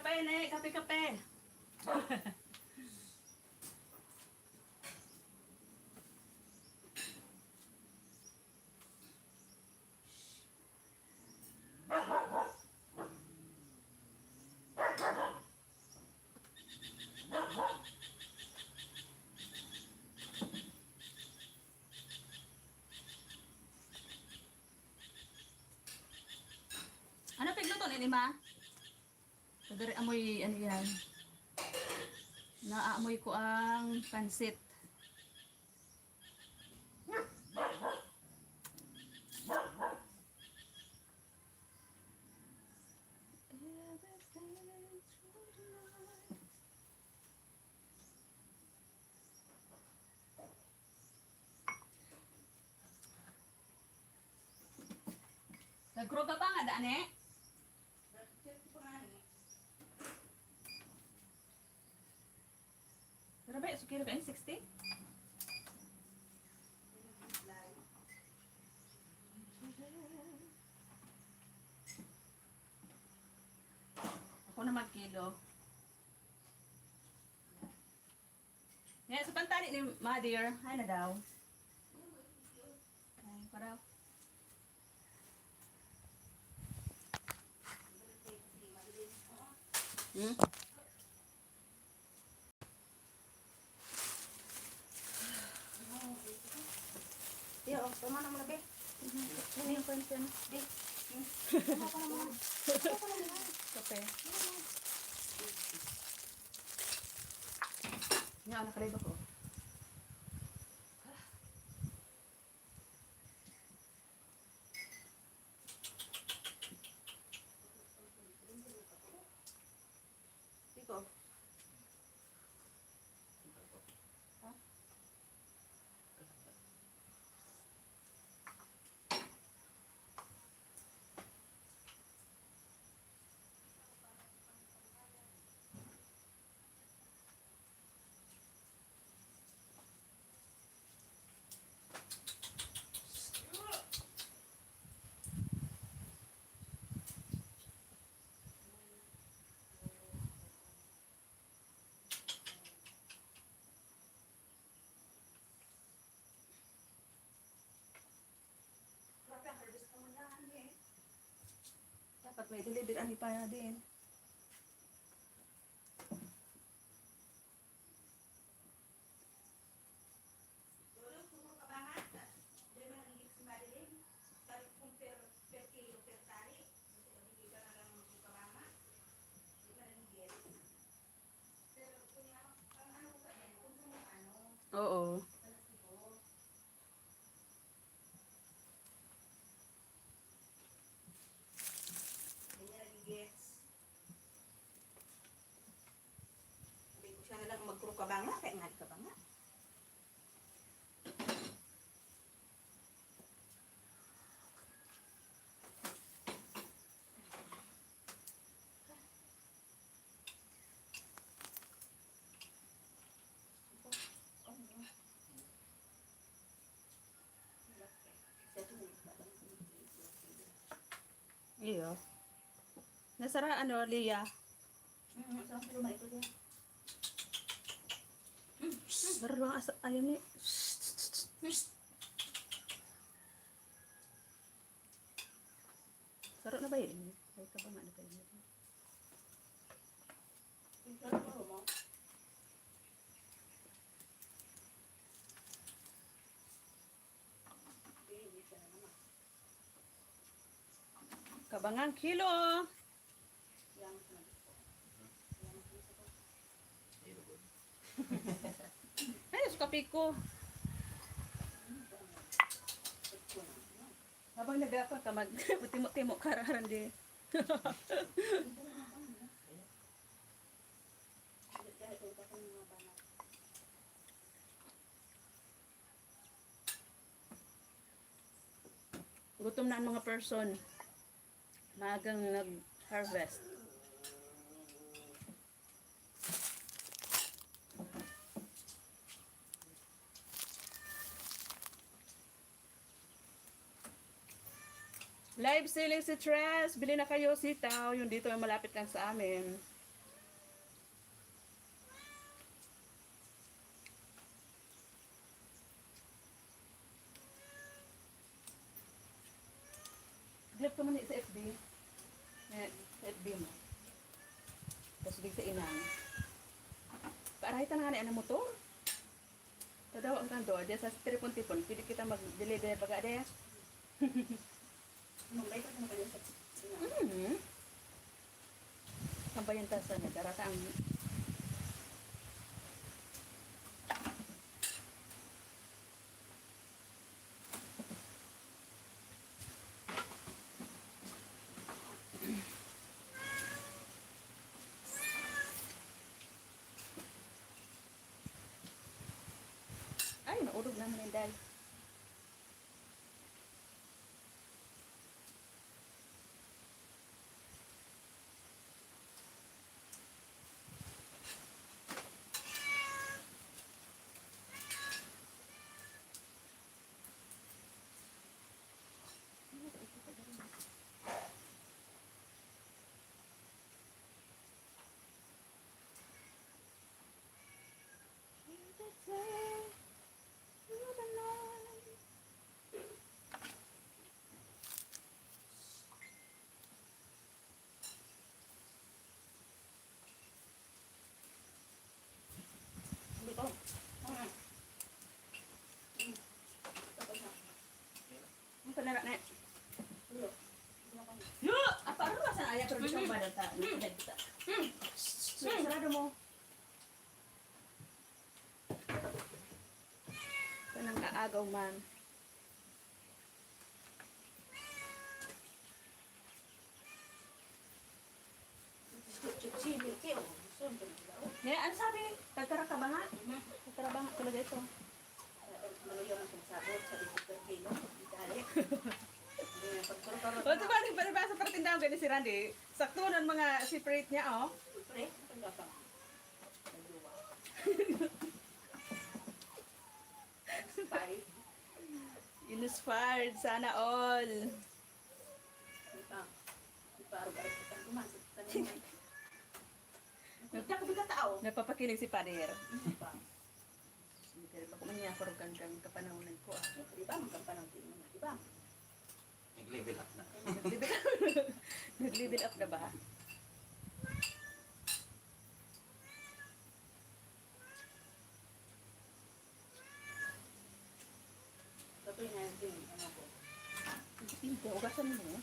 Kape, ne. Kape, kape. Ano pigluto ni ma? Kadari amoy ano yan. Naamoy ko ang pansit. Nagkro ka pa nga daan eh? Pero ba, sukiro ka 60? Ako na mag-kilo. Yan, sa pantali ni Mother. Ay na daw. Ay, paraw. Hmm? Yo, tama na muna, be. Ano yung pansin? Tama ka na muna. Kape. Yan, nakalibak ko. Ikaw. Dapat may deliver ani pa na din. Oo. Sabi ko siya na lang magkuro ka ba nga? Kaya nga ka ba nga? Iyo. Nasara ano, Lia? Saan ko lumay ko dyan? Baru lang ayun ni. Sarap na ba yun? Ay ka ba nga na ba yun? Saan ko mo? Kabangang kilo. Ay, suka piko. Habang nagapa ka mag timo-timo kararan di. Gutom na ang mga person. Maagang nag-harvest. Live selling si Tres. Bili na kayo sitaw. Yung dito yung malapit lang sa amin. Nag-live ka man sa FB. Sa FB mo. Tapos big sa inang. Paarahitan nga na ang motor. Tadaw ang kando. Diya sa tipon-tipon. Pwede kita mag-deliver baga diya. Mambay ka na kayo sa Kambayan ta sa nagarata ang ay, naurog naman yung dal. Dito. Ang panara na. Ulo. Yo! Apa ano ba sa ayak pero di siya badal ta? Sarado mo. Kanang kaagaw man. Chichi, milky, oh. Gusto mo ba? Ne, ano sabi? Tagkara ka ba nga? Tagkara ba nga talaga ito? Maluyaw ang sabot sa bisip per kilo. Dali. O, ito ba sa partindahan ganyan si Randy? Sakto nun mga separate niya, oh. Pre, tanda pa. Pari. Inspired, sana all. Ito. Iparo-baro kita. Tumasok. Tanin. Nagkakabigat tao. Napapakilig si Pader. Pa. Hindi ka rin pa kumanya, karugan kang kapanahonan ko, ah. Di ba? Magkapanang tingin mo. Di ba? Nag-level up na. Nag-level up na ba? Tatoy na yung ano ko. Hindi, ugasan mo.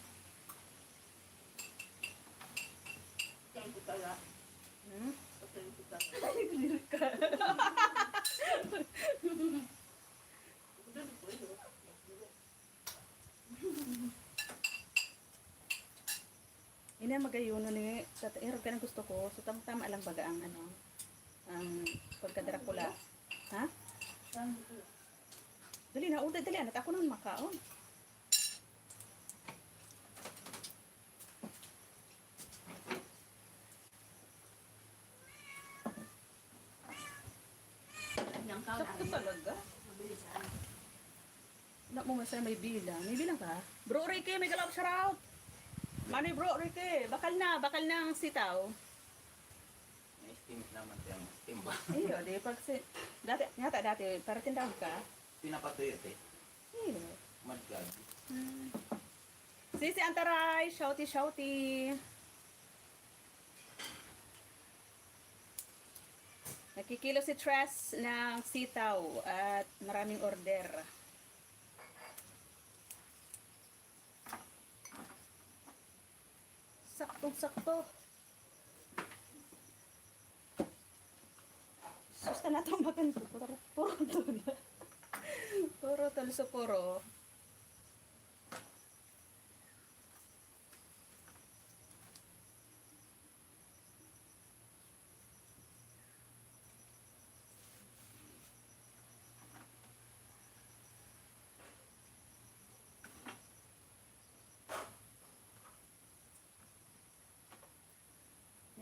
Kaya ko tala. Hmm? Tatoy ko tala. Nag-level ka. Doon ko ito. Ina magayon ni sa ka ng gusto ko. So tama lang baga ang ano ang pagka-Dracula. Ha? Saan ko? Dali na, uday dali anak ako nang makaon. Nang kaon Sakto talaga. Mabilisan. Wala mo nga sana may bilang. May bilang ka? Bro Ricky, may galap shout. Mani bro Ricky, bakal na ang sitaw. May steam naman yung timba. Iyo, di pag si dati para tindahan ka. Pinapatuyot eh. Iyo. Madgad. Sisi Antaray, shouty. Nakikilo si Tres ng sitaw at maraming order. Saktong-sakto. Susta na itong makan ko. Puro tol. Puro tol sa puro.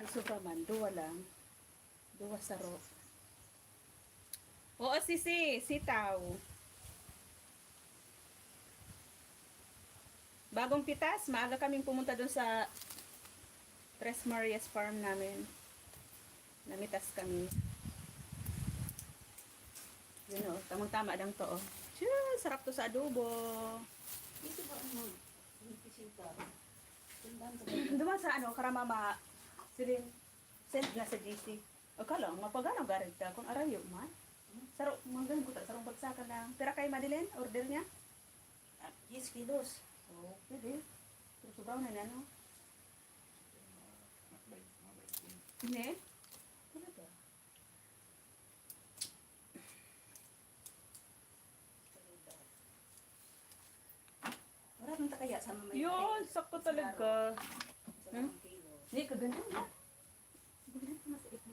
May sobra man, duwa lang. Duwa saro. Oo, sitaw. Bagong pitas, maaga kaming pumunta doon sa Tres Marias Farm namin. Namitas kami. Yun o, tamang-tama lang to o. Sarap to sa adobo. Dito ba ano? Sita. Tindahan ko ba? Duman sa ano, karamama, silin, send na sa GC. O ka lang, mapagano garit ka, kung arayo man. Saro, manggang ko ta, sarong bagsakan lang. Pera kay Madeline, order niya? 10 kilos. Oo, pwede. Pero sobrang na ano. Mabait din. Hindi? Talaga. Wala nang kaya sa mamay. Yun, sakto talaga. Sa 1 kilo. Hindi, kaganda na. Bigyan ko mas ito.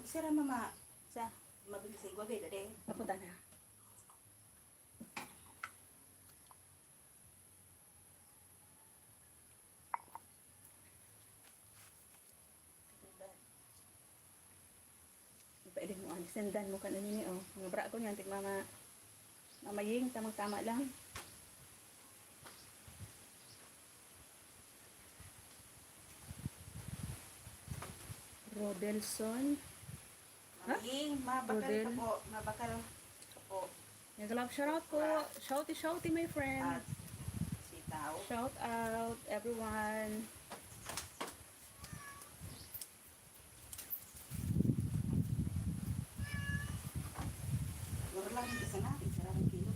Sira mama. Sa mabilis ay gwagay dade. Papunta na. Pwede mo, sendan mo ka na nini, oh. Mga bra ko niyan, tig mama, mamaying, tamang-tama lang. Rodelson. Ha? Maing, mabakal Rodel. ka po. Mabakal ka po. Nag-love shoutout po. Shouty, my friend. At sitaw. Shout out, everyone. Mura lang yung isa natin. Sira ng kilo.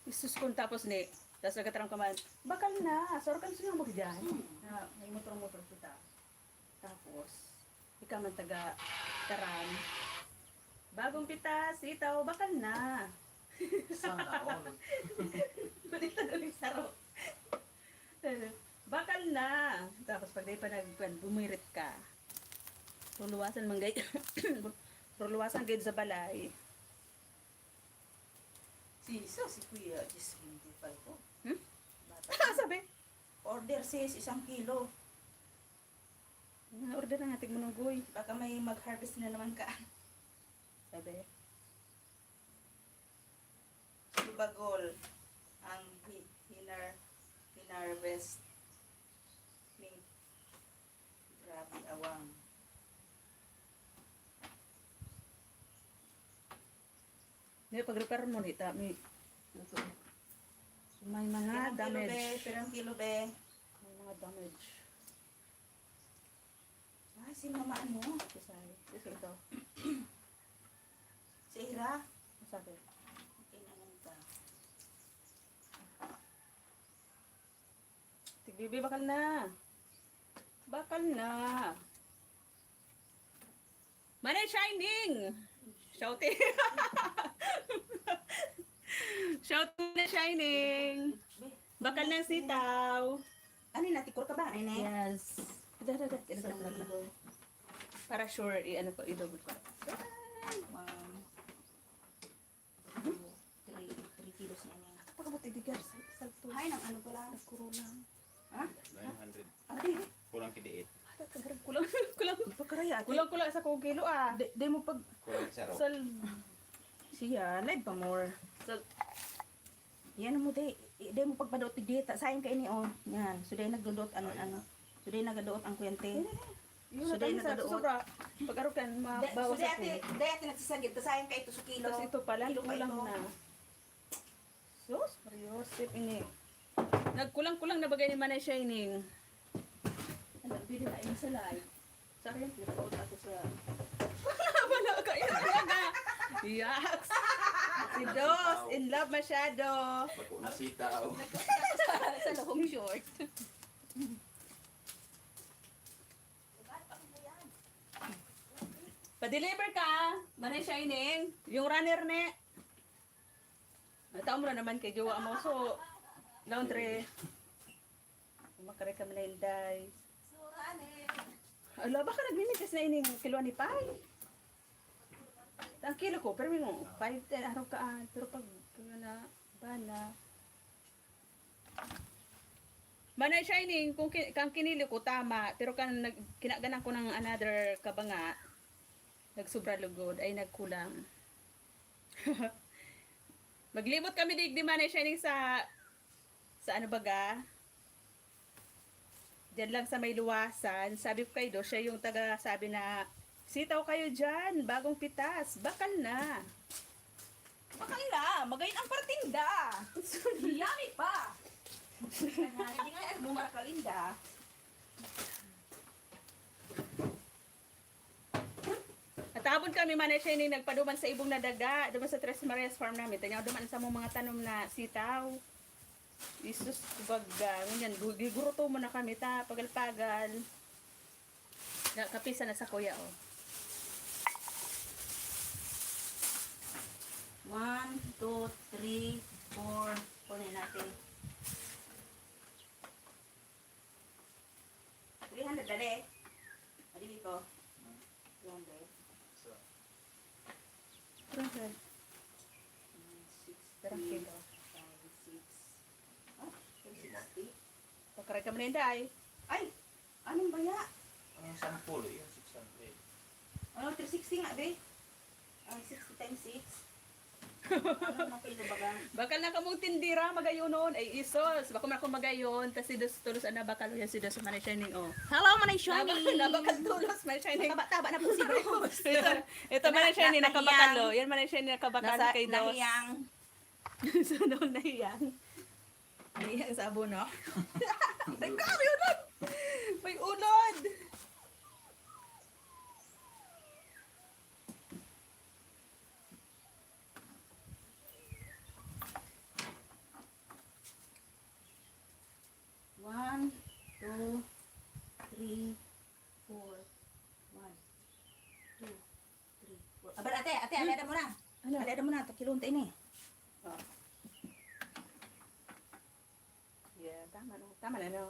Isus kung tapos ni, tapos nagkatarang kaman, bakal na, sorkan siya mo dyan. Na, may motor-motor kita. Tapos, ikaw man taga karan. Bagong pitas, itaw, bakal na. Sana all. Balita doon yung saro. Bakal na. Tapos pag di pa bumirit ka, ruluwasan manggay, ruluwasan gayud sa balay. Si Kuya, 10.25 po. Hmm? Bata. Sabi, Order sis, 1 kilo. order na natin mo ng goy. Baka may mag-harvest na naman ka. Sabi, Subagol. Ang hinarvest. Pink. Grabe, awang. hindi, pag-repair mo nita, may mga damage. Pirang kilo be. May mga damage. Ay, si mama ano? Kisay. Kasi ito. Si Ira. Sabi. Okay naman ka. Tigbibi, bakal na. Bakal na. Manay Shining! Shouting! Shouting na Shining! Bakal ng sitaw! Ano yun, natikor ka ba? Ay, ne? Yes. Dada. Isang kilo. Para sure, i-ano ko, i-double ko. 3 kilos na niya. Pagkabuti digar sa salto. Ay, nang ano pala? Kuro lang. Ha? 900. Adi, Kulang kidiit. Kulang. pagkaraya. Kulang sa kong kilo ah. Di mo pag... Kulang saro. Sal... Siya, live pa more. Sal... Yan mo, di mo pagpadot tigdita. Sayang kayo ni, oh. Yan. So, di nagdudot, ano. So, di nagdudot ang kwente. Yun So, na dahil tayo sa nagadoon. sobra. Pag-arukan, So, mabawas di ako. ate nagsisagit. Sayang kayo ito sa kilo. Tapos ito pala, Kilo pa kulang ito. na. Sus, Mariosip ini. Nagkulang-kulang na bagay ni Manay Shining. Ano, bili na yun sa live. Sa akin, pinapauta ako sa... Wala ka, yun talaga. Yaks! Si Dos, in love masyado. Bako na sitaw. Sa long short. Pa-deliver ka, Manay Shining. Yung runner ne. Nataon mo na naman kay Jowa mo. So, laundry. Makaray kami na Inday. Ala, baka naglinigas na ining kiluan ni Pai. Ang kilo ko, pero may mo, 5-10 araw ka. Pero pag na, bala. Manay Shining, kung kang kinili ko, tama. Pero kan kinaganan ko ng another kabanga, nagsubra lugod, ay nagkulang. Maglibot kami di Manay Shining sa ano baga? Diyan lang sa may luwasan. Sabi ko kay Do, siya yung taga sabi na Sitaw kayo dyan, bagong pitas, bakal na. Bakal na, magayon ang partinda. Yummy pa. Hindi nga yan, mumara kalinda. Atapon kami man siya ni nagpaduman sa ibong na daga, duman sa Tres Marias farm namin. Tanyaw duman sa mong mga tanom na sitaw. Isus baga, ganyan, giguruto mo na kami ta, pagal-pagal. Kapisa na sa kuya oh. 1, 2, 3, 4. Kunin natin. 300 dali. Adili ko. 300. So, 300. 60, 5, 6. Kilo. Oh, 60. Pagkaray ka man ay. Ay! Anong baya? ang 10 yun, 600. Ano, 360 nga, be? Ang 60 times 6. Ano, makilo baga? Bakal na kamong tindira magayonon ay isos. Bako man akong magayon tas si dos tulos ana bakal yan si dos man shining oh. Hello, Manay Shani! Nabakal tulos man shining. Taba na po si Rose. Ito man shining Nahiyang. nakabakalo. Yan man shining nakabakal Nasa kay dos. nahiyang. Sunod na iyang. Nahiyang sa abono. Nagkari unod. May unod. One, two, three, four. 1, 2, 3, 4. Abar, ate, alada mo na. Ano? Alada mo na, takilunta ini. Oh. Yeah, tama no. Tama na no.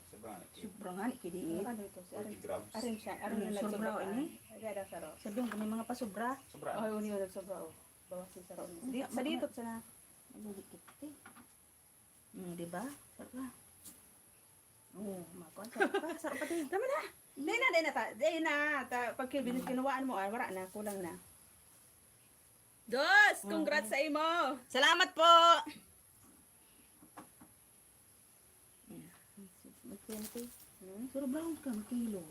Sobrang laki. Sobrang hani kidi. Ano ito? Si 40 grams. Arin siya. Arin na Sobra nagsobra. ini. Agad sa ro. Sabihin ko may mga pasobra. Sobrang. Ay, uni yung nagsobra oh. Bawasin sa ro. Hindi, Sa dito sa na. Mabulikit eh. Di ba? Sarap na. Oo, makon. Sarap pa, sarap pa din. Tama na. Di na ta. Di na. Pag kinuwaan mo, wala na. Kulang na. Dos! Congrats sa imo! Salamat po! Magkwente. Sobrang kang kilo.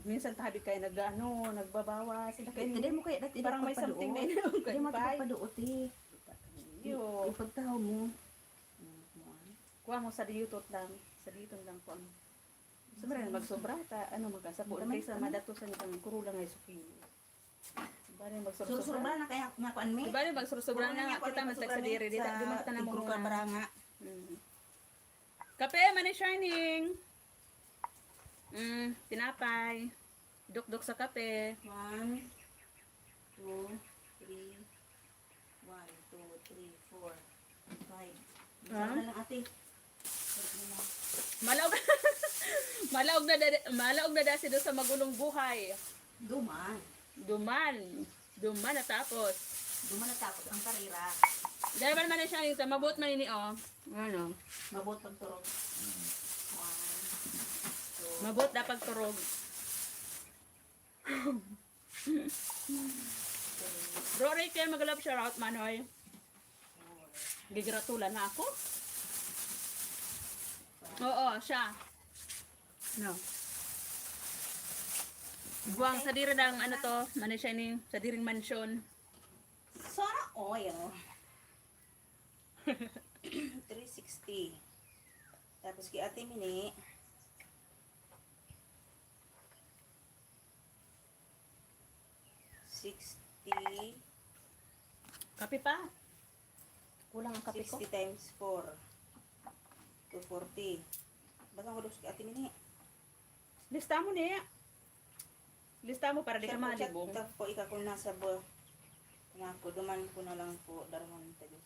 Minsan tabi kayo nagbabawas. Hindi mo kaya dati Parang may something na yun. Hindi mo papaduot eh. Yo. Ipagtaho mo. Kuha mo sa diyutot lang. Sa diyutot lang po. Sabi rin, magsobra. Magkasapo. Kaysa madatusan yung kurulang ay suki. Bari magsobra. Surubra na kaya nakuan mi. Bari magsobra na. Kita magtag sa diri. Di mo kita na mo Igro ka mga. baranga. Kape, money shining. Tinapay. Duk-duk sa kape. 1, 2, 3. 1, 2, 3, 4, 5. Ha? Ano lang ate? Malaog. Malaog na dasi doon sa magulong buhay. Duman. Duman na tapos. Duman na tapos ang karira. Dahil man na siya yung mabot man ini oh. Ano? Mabot pagturog. 1, 2, Mabot na pagturog. Bro, Rachel, mag-love shoutout, Manoy. Gigratulan na ako? Oo, siya. No. Buwang sa diri ng ano to, Money Shining, sa diring mansion. Sana oil. 360. Tapos kay Ate Mini. 60. Kape pa. Kulang ang kape ko. 60 times 4. 240. Bagang ko kay Ate Mini. Lista mo niya. Lista mo para di ka malibong. Tapos po ika kung nasa bo. Ako, duman ko na lang po. Darman tayo.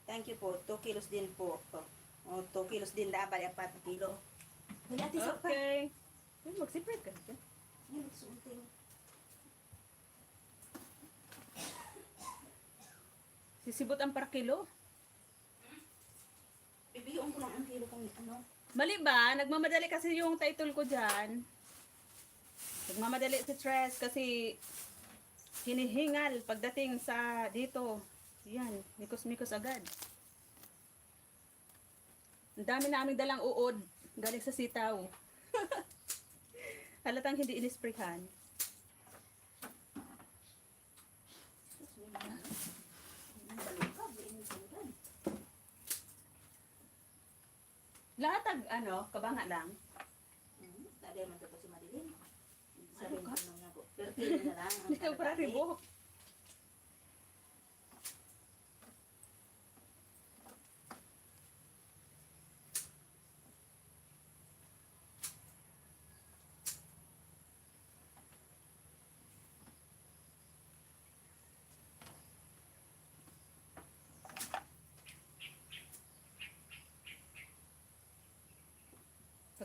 Thank you po. 2 kilos din po. 2 kilos din. Dapat 4 kilo. Wala ate sa pa. Okay. Mag-separate ka. Yan, sulting. Sisibot ang par kilo. Bibigyan ko lang ang kilo kung ano. Mali ba? Nagmamadali kasi yung title ko dyan. Nagmamadali si Tres kasi hinihingal pagdating sa dito. Yan, mikos-mikos agad. Ang dami naming dalang uod galing sa sitaw. Halatang hindi inisprehan. Lahat ano, kabanga lang. Tadi man to po si Madeline. Ano ka? Sabi ko na po. Pero kilo na lang. ang Hindi ka para kalahati. ribok.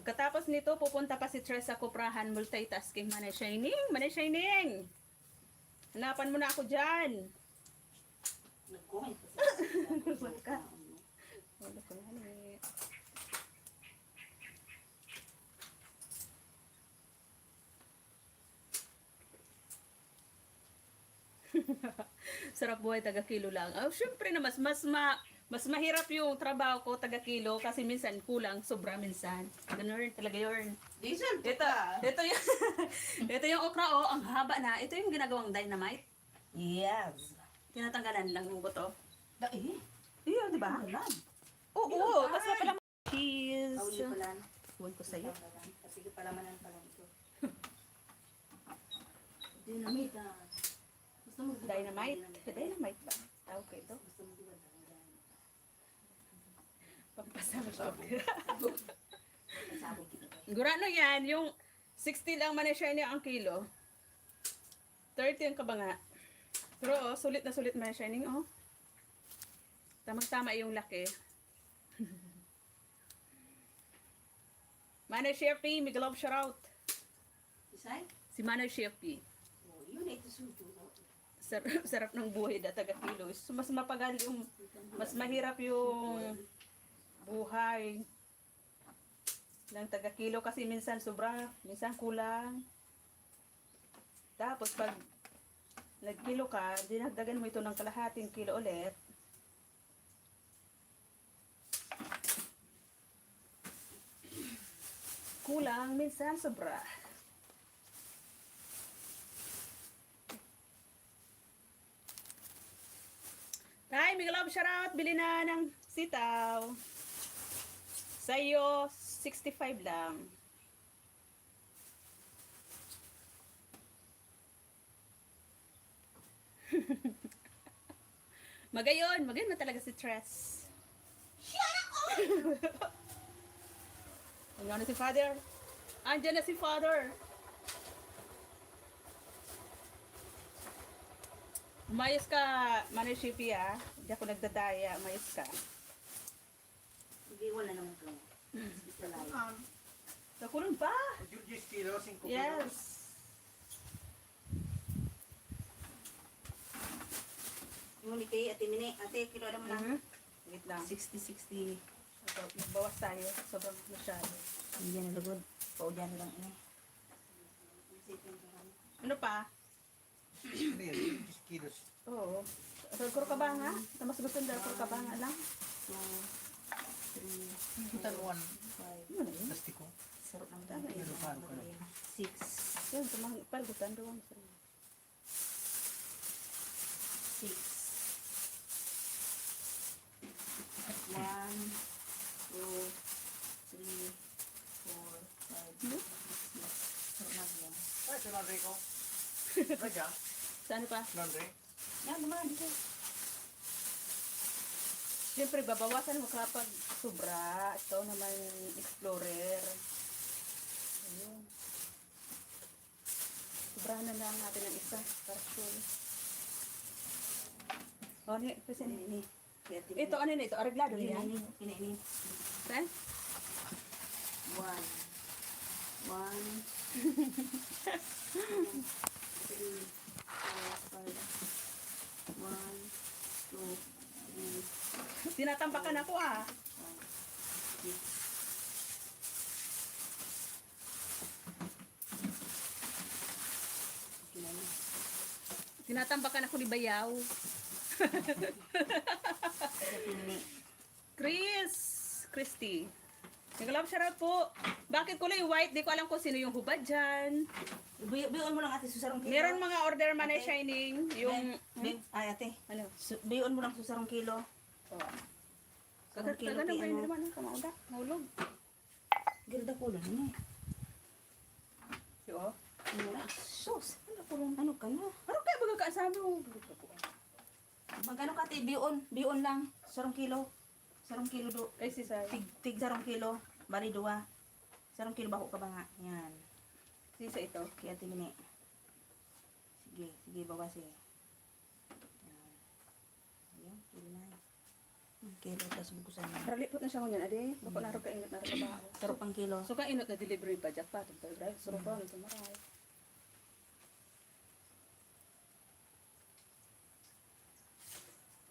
Pagkatapos nito, pupunta pa si Tres sa Kuprahan, multitasking, Manay Shining! Manay Shining! Hanapan mo na ako dyan! Nag-comment pa siya. Wala ka. Wala ko na eh. Sarap buhay taga-kilo lang. Oh, syempre na mas mahirap yung trabaho ko taga-kilo kasi minsan kulang, sobra minsan. Ganun talaga yun. Diesel Ito, ito yung ito yung okra oh, ang haba na. Ito yung ginagawang dynamite. Yes. Tinatanggalan lang yung buto. Iya, di ba? Halan. Oo, tapos na pala cheese. Kauli pa lang. Huwag ko sa'yo. Sige, palamanan pa lang ito. Dynamite ah. Gusto mo Dynamite? Dynamite ba? Tawag ko ito. Gusto mo diba dynamite? Pampasama ko. Sabog kita ba? Gurano yan, yung 60 lang manisya niya ang kilo. 30 ang kabanga. Pero oh, sulit na sulit man shining oh. Tamang-tama yung laki. Manay Chef P, Migalov shoutout. Isay? Si Manay Chef P. Oh, yun ito sudo. Sarap ng buhay na taga-kilo. So, mas mapagal yung, mas mahirap yung buhay ng taga-kilo kasi minsan sobra, minsan kulang. Tapos pag nag-kilo ka, dinagdagan mo ito ng kalahating kilo ulit. Kulang, minsan sobra. Tay, Miguel shoutout, bili na ng sitaw. Sa'yo, 65 lang. Magayon na talaga si Tres. Ano na si Father? Andiyan na si Father. Umayos ka, Manay Shippy ah. Hindi ako nagdadaya, umayos ka. Hindi, wala naman ko. Ito lang. Nakulong pa? 10 kilos, 5 kilos. Yes. Yung ate, ate, kilo mo lang. Mhm. Wait lang. 60. Ito, bawas tayo. Sobrang masyado. Hindi na lagod. Pao dyan lang ini. Ano pa? Ano yan? 10 kilos. Oo. Kurkabanga. Mas gusto nila kurkabanga lang. 2, 3, Taluan. 5. Ano na yun? Plastiko. Sarap ng Tama yun. 6. Yun, tumang palgutan doon. 6. 1, 2, 3, 4, 5, 6. Sarap na yan. Ay, sa laundry ko. Raja, Saan pa? laundry. Yan, naman dito. Siyempre, babawasan mo kapag sobra. Ito naman, explorer. Ayun. Sobrahan na lang natin ng isa. Para sure. Oh, kasi Ini. ito, ano na ito? Areglado yan? Ini. Saan? 1, 3, 4, 5. 1, 2, 3, Tinatampakan ako ah. 5, 6. Tinatampakan ako ni Bayaw. Christy. Nag-love shoutout po. Bakit kulay white? Di ko alam kung sino yung hubad dyan. Biyon mo lang ate susarong kilo. Meron mga order man ay Ate. shining. Yung, Ay ate. ano? Biyon mo lang susarong kilo. Oh. Sarong kilo Kagano ti ba yun ano. naman ang kamauda? Maulog. Gilda ko lang ni. Si O. Sus, ano ka na? Ano kaya baga kaasabi mo? Magkano ka ti bion lang. Sarong kilo. Sarong kilo do. Ay si Say. Tig sarong kilo. Bali dua. Sarong kilo bako ka ba nga? Yan. Si Sa ito. Kaya tingin Sige, sige bawas eh. Yan. Ayun, kilo na. Kilo tas bukusan na. Karalipot na siya ngunyan, ade. Bako naro ka ingat na trabaho. Sarap ang kilo. So ka inot na delivery pa jak pa tungtol drive. So pa nito maray.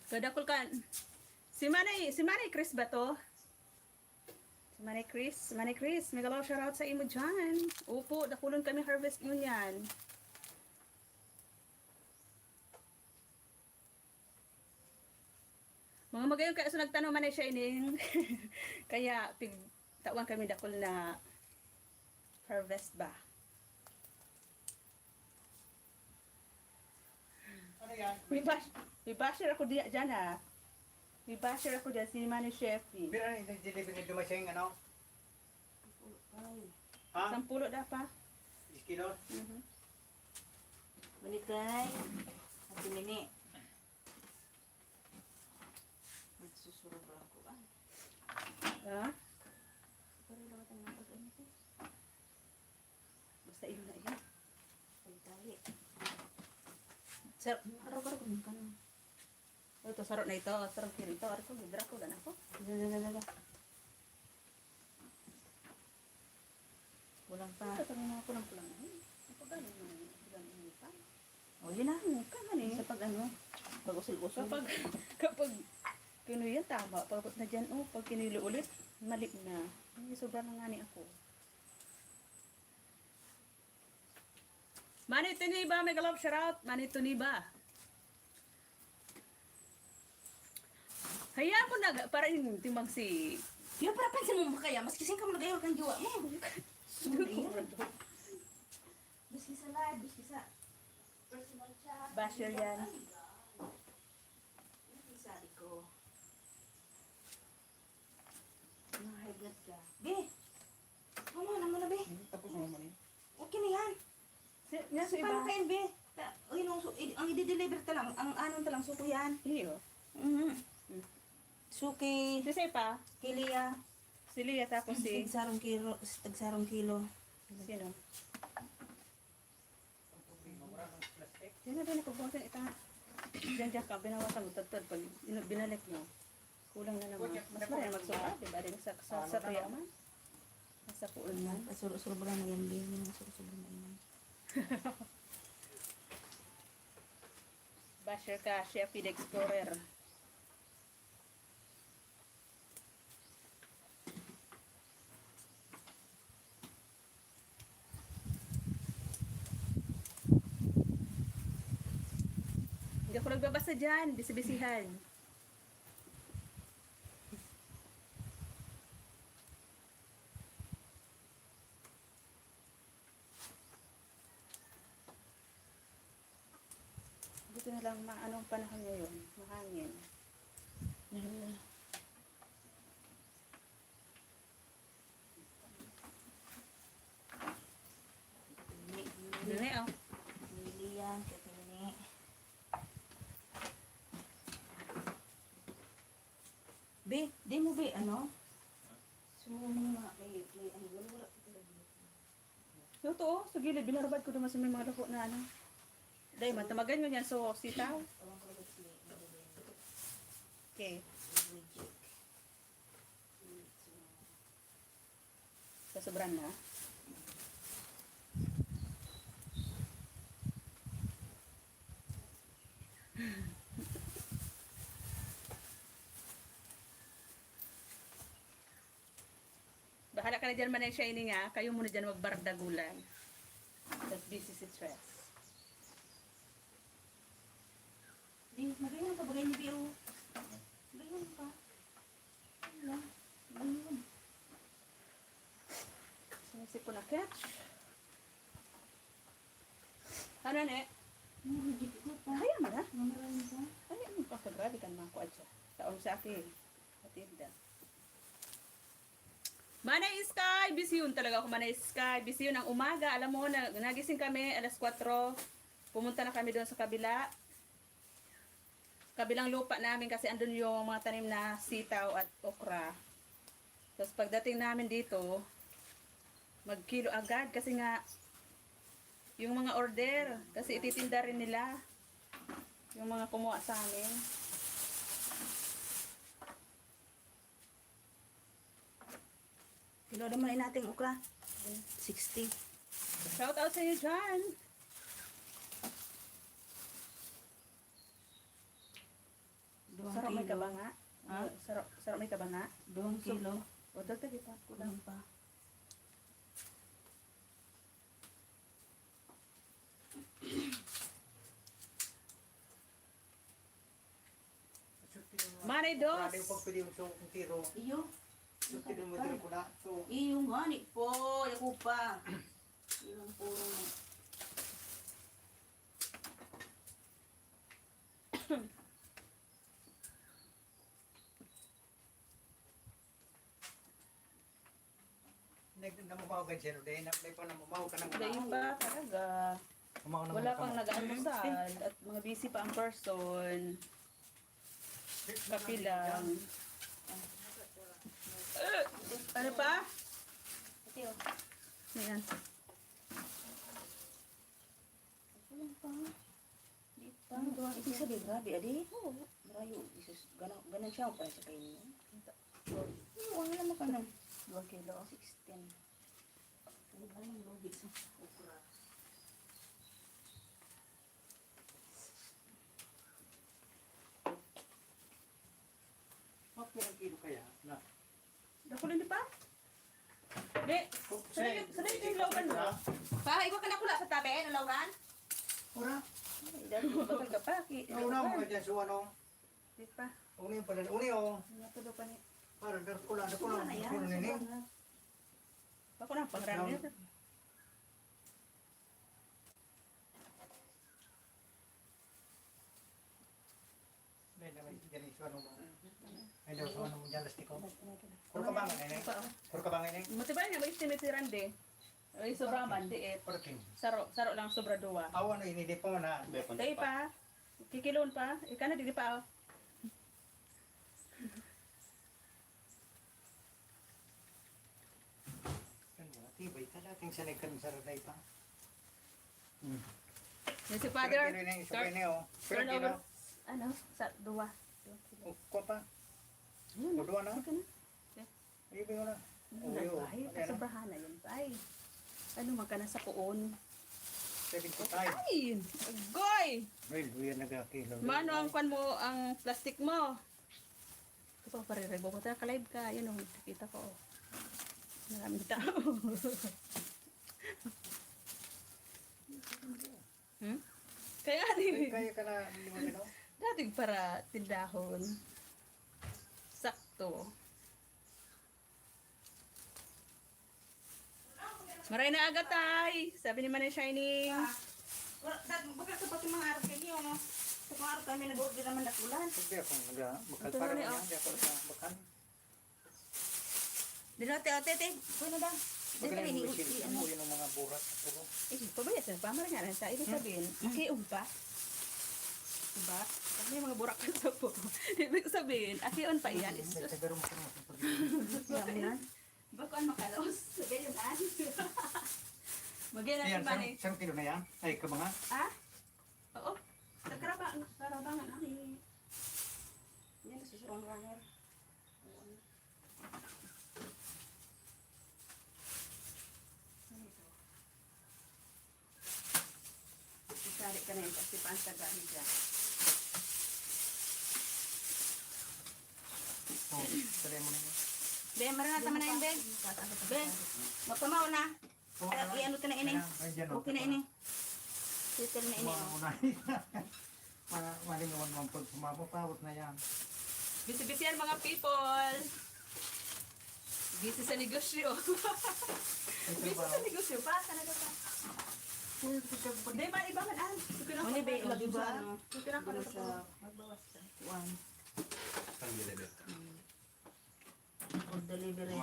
Kadakol kan. Si Manay Chris ba to? Si Manay Chris, megalaw shoutout sa imo dyan. Opo, dakulon kami harvest yun yan. Mga magayon kaya so nagtanong man siya ining. Kaya tawan kami dakol na harvest ba. Ano yan? May basher ako diya dyan ha. May basher ako dyan si Manny Chefy. Bira na i-deliver ni Dumaseng, ano? Ay, Ha? 10 da pa. 10 kilo? balik kay. At mini. Magsusurog lang ko ba? Ha? Pero lawatan ng pag-ano ko. Basta ilo na iyon. Pagtali. Sir, araw-araw ko ka na. Ito, sarot na ito. Sarot kilo ito. Arko, hidra ko. Dan ako. Lala. Kulang pa. Ito, tanong ako lang kulang. Ako galing mo. Galing mo pa. O, yun na. Kaman eh. Sa pag ano, pag usul-usul. Kapag kinuyan tama. Pagkot na dyan. Oh, pag kinulo ulit. Mali na. Ay, sobrang na nga ni ako. Manny Tuniba, mega love shoutout. Manny Tuniba. Hayaan mo na, para yung timbang si... Yo, para pansin mo kaya, mas kising ka mo nagayon kang jowa mo. Biski sa live, biski sa personal chat. Basher yan. Sabi ko. High blood ka. Be! Mama, naman na, be. Tapos mo naman eh. Okay na yan. Nga sa iba. Paano kain, be? Ang i-deliver talang, ang anong talang suko yan. Iyo. Suki, Si Sepa, kilia, si Lia, tapos si... tagsarong kilo. Sino? Sino din ako buwasan ita? Diyan ka, binawasan mo, tad pag binalik mo. Kulang na naman. Mas maraming magsuka, diba? Din sa tuyaman. Sa puon man. Suro-suro ba lang na yan, be? Suro-suro na yan. Basher ka, Chef Feed Explorer. Hindi ako nagbabasa dyan, bisibisihan. Dito na lang anong panahon ngayon, mahangin. Nene, oh. Lilian, Katini. Be, di mo be, ano? Sumuma, may, ano, wala ko talaga. Totoo, sa gilid, binarabad ko naman sa may mga lako na ano. Dahil man, tamagan nyo yan, so sitaw. Tawang ko lang sila, Okay, sa sobrang na. Bahala ka na dyan man ay shining ha. Kayo muna dyan magbardagulan. Tapos busy si stress. Di, magayon ka, bagay ni Bio. Magayon ka. Ano lang, magayon. Sinisip ko na catch. Ano na eh? Hindi ko pa. Kaya mo na. Mamarami ka. Ano yung pagkagrabe ka naman ko adya? Taon sa akin. At tinda. Manay Sky, busy yun talaga ako, Manay Sky. Busy yun ang umaga. Alam mo, nagising kami, alas 4. Pumunta na kami doon sa kabilang lupa namin kasi andun yung mga tanim na sitaw at okra. Tapos pagdating namin dito, magkilo agad kasi nga yung mga order, kasi ititinda rin nila yung mga kumuha sa amin. Kilo naman natin ukra. 60. Shout out sa iyo dyan. Sarap may kabanga. Ha? Sarap may kabanga. 2 kilo. O, dagdag ito. Kulang pa. Manay dos. Ada yung pagpili mo sa kung tiro. Iyo. Pili mo tiro ko na. So, Iyo nga ni po. Yaku pa. Ilang puro na. namamaw ka dyan. Dahil pa namamaw ka ng Dahil ba talaga? Wala pang nag-almusal at mga busy pa ang person. Kapi lang. Ano pa? Ito yun. Ayan. Kulang pa. Di pa. Ibig sabihin, grabe, adi. Oo. Marayo. Ganun siya pa sa kayo. Wala naman ka ng 2 kilo. 16. Ano ba yung lubig sa okra? Okay ang kilo kaya? Na. Dakulin di pa? Di. Sanay yung lauban mo. Pa, iwa ka na kula sa tabi. Ano lauran? Ura. Dahil bakal ka pa. Nauna mo ka dyan sa ano. Di pa. Uni yung pala. Uni o. Natulo pa ni. Parang darpula. Darpula. Darpula nini. Bako na pangrami na. May naman dyan yung suwano mo. May daw suwano mo dyan lastiko. Puro ka bangin nini. Puro ka bangin nini. Matibay nga, ma-estimate si Randy. Ay, sobra man, diet. Puro king. Saro lang, sobra 2. Awan na inili po na. Dahil pa, kikilon pa. Ika na, di pa. Tibay ka dating sanay ka ng saraday pa. Yan si Father. Turnover. Ano? Sa 2. Ko pa. Ayun, Udwa na. sige na. Ibig mo na. Uyo. Ay, kasobrahan na yun, tay. Ano man ka na sa kuon? 75. Ay! Agoy! Well, uyan nagakilo. Mano ang kwan mo, ang plastic mo? Ito pa parirebo ko. Tara, ka-live ka. Yun o, nakita ko. Oh. Maraming tao. Hmm? Kaya di. Kaya ka na lima kilo? Dating para tindahon. Sakto. Maray na agad tay. Sabi ni Manay Shining. Baka sa pati mga araw kayo, no? Sa mga araw kami nag-order naman na kulan. Hindi ako bakal Ito para na, niya. oh. Hindi ako sa bakal. Dinote, ate. Kuya na daw. Magaling mo isil. Ano yun ang mga burat. Puro. Eh, pabayas na. Pamara nga rin sa ibig sabihin. Akium pa. Diba? Pag may mga burak ka sa po. Ibig sabihin, akiun pa yan. May tagaro mo sa mga pag-ibig. Yan yan. Bakon makalos. Ganyan an. Magyan Ayan, natin ba ni? isang kilo na yan. Ay, kabanga. Ah? Oo. Karabangan ani. Yan, susurang runner. Isari ka na yun kasi paanta dahil dyan. Oh, salay mo na yun. Ben, marana tama na yun, Ben. Ben, magpamaw na. Oh, Ay, ano ka na ini? Ay, dyan, oh. Okay na ini. Titil na ini. Mga oh. unay. Maling naman mga pag sumapapawat na yan. Busy-busy yan mga people. Busy sa negosyo. Busy sa negosyo pa. Talaga pa. Hindi man, iba man an. Ano ba yung lagi ba? Ano? Sukiran ko na Sa sa magbawas ka. one. Ang bilabit. Food delivery. Ano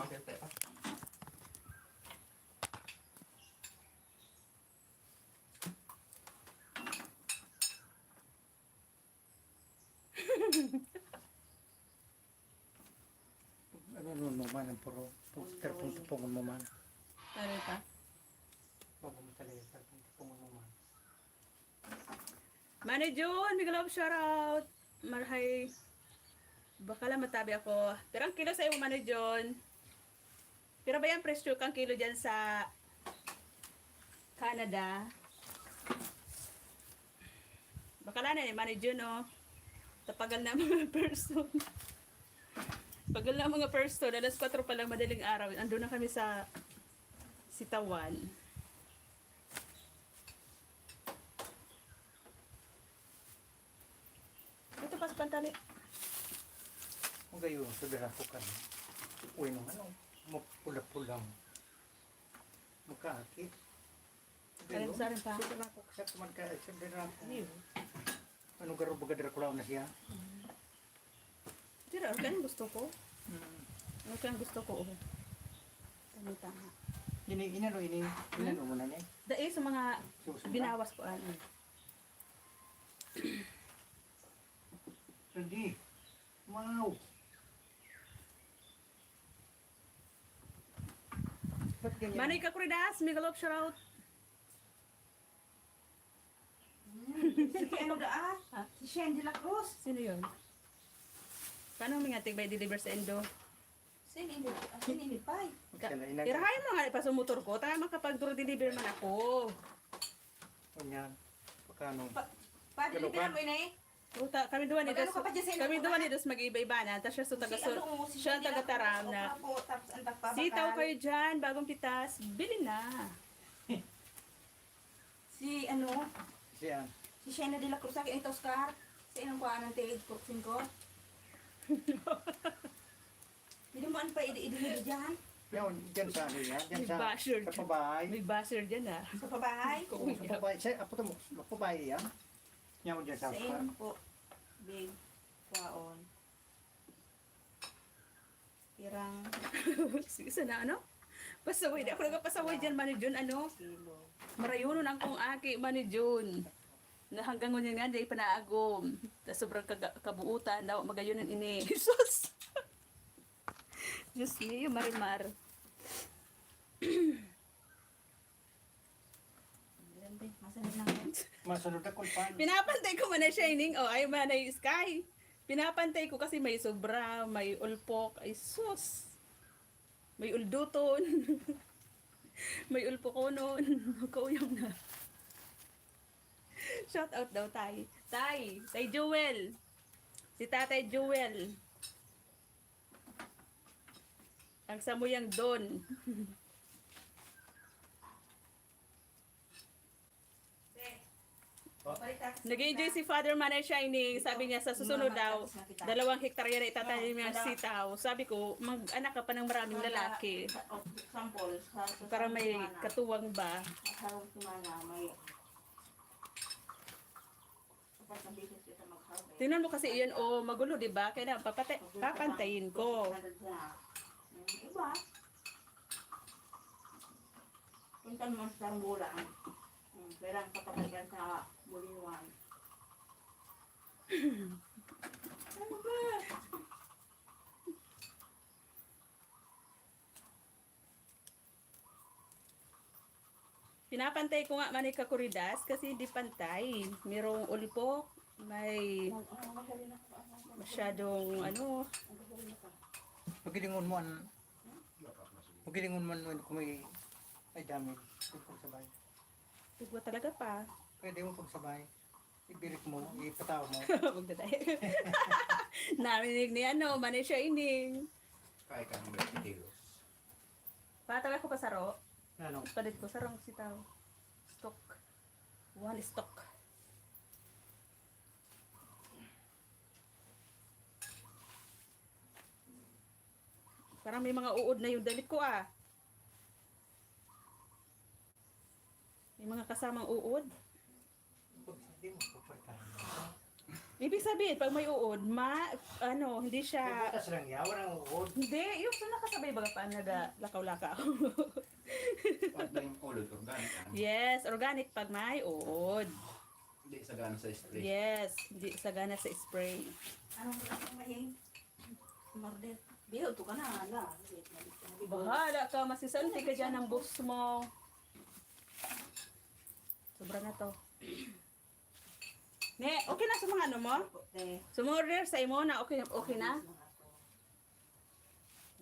mo man ang puro. Terpong tupungan mo man. Ano pa? Huwag mo talaga terpong tupungan mo man. Manay June, big love shoutout. Marhay. Baka lang matabi ako. Pero ang kilo sa iyo, Manay June. Pero ba yan presyo kang kilo dyan sa Canada? Baka lang na eh, Manay June, oh. Tapagal na mga person. Pagal na mga person. Alas 4 pa lang madaling araw. Ando na kami sa Sitawan. Ito pa sa pantali. Kung kayo, sabihan ko ka. Uy, nung ano, mapula-pulang. Magkaakit. Alam sa rin pa. Sabihan ako, sa kumagkaakit. Sabihan ako. Ano garo baga Dracula na siya? Tira, ano kaya gusto ko? Ano kaya gusto ko? Oh. Tama-tama. Inano mo na niya? Dahil sa mga Susunod. binawas ko ano. Hindi. Wow. Ba't ganyan? Manay ka Kuridas, Migalop shoutout. Si ano daan? Ha? Si Shen de la Cruz. Sino yun? Paano mga tigay deliver sa Endo? Sinilipay. Sila inag- Irahay mo nga pa sa motor ko. Tayo makapag-deliver man ako. Ganyan. Pagkano? Padilibiran mo inay. Uta, kami duwan ni Magano ka pa dyan sa Endo kami ko, duwan ha? ni Dos mag-iba-iba na. Tapos siya sa taga siya ang taga Taram na. Tapos ang tagpapakal. Sitaw kayo dyan, bagong pitas, bili na. Si ano? Siya. Si Shena de la Cruz. Sa akin ito, Oscar. Sa inang kuhaan ng tigid kursin ko. Hindi mo ano pa i-deliver dyan? Yan, dyan sa ano yan? Dyan May sa, basher. sa pabahay. May buzzer dyan ah. Sa pabahay? Oo, sa pabahay. Sa, apo mo, sa pabahay yan. Yan mo dyan Sa sa Oscar. inang po. Big. Kwaon. Pirang Sige, sana ano? Pasaway, di ako nagpasaway dyan, Mani Jun, ano? kilo. Marayunon ang kong aki, Mani Jun. Na hanggang ngunyan nga, di panaagom. Tapos sobrang kabuutan, daw magayunan ini. Jesus! Diyos niyo, Marimar. Masanit lang yan. Masunod na kung paano. Pinapantay ko man na Shining, oh, ay manay Sky. Pinapantay ko kasi may sobra, may ulpok, ay sus. May ulduton. May ulpokonon. Kauyang na. Shout out daw, Tay. Tay Jewel. Si Tatay Jewel. Ang samuyang Don. Nag-enjoy si Father Manay Shining. Sabi niya sa susunod daw, 2 hektarya na itatanim niya ang sitaw. Sabi ko, mag-anak ka pa ng maraming lalaki. Sample. Para may katuwang ba? Harap kumana, may... Kapag nabigis kita mag-harvest. Tingnan mo kasi iyan, oh, magulo, di ba? Kaya papantayin ko. Iba. Punta naman sa bulan. Pero ang kapatagyan sa buliwan. Ano ba? Pinapantay ko nga Manika Kuridas kasi hindi pantay. Merong ulpok, may masyadong ano, Magilingon mo an... Magilingon mo an kung may damage. Pwede pagsabay. tugwa talaga pa. Pwede mo pagsabay. Ibirik mo, ipataw mo. Huwag na tayo. Narinig ni ano, Manay Shining. Kaya ka ng 20 kilos. Patala ko kasaro. Ano? Palit ko sarong sitaw. Stock. One stock. Parang may mga uod na yung damit ko ah. May mga kasamang uod. Hindi mo papartahan. Ibig sabihin, pag may uod, hindi May siya... butas lang yan, walang uod. Hindi, yung sa nakasabay baga pa lakaw-lakaw. Pag na yung ulod, organic. Yes, organic pag may uod. Hindi sa gano'n sa spray. Yes, hindi sagana sa spray. Anong klaseng mahing? Murder. Biho, ito ka na. Ala. Bahala ka, masisanti ka dyan ng boss mo. Sobra na to. Ne, okay na sa mga ano mo? Sumorder sa imo na okay na?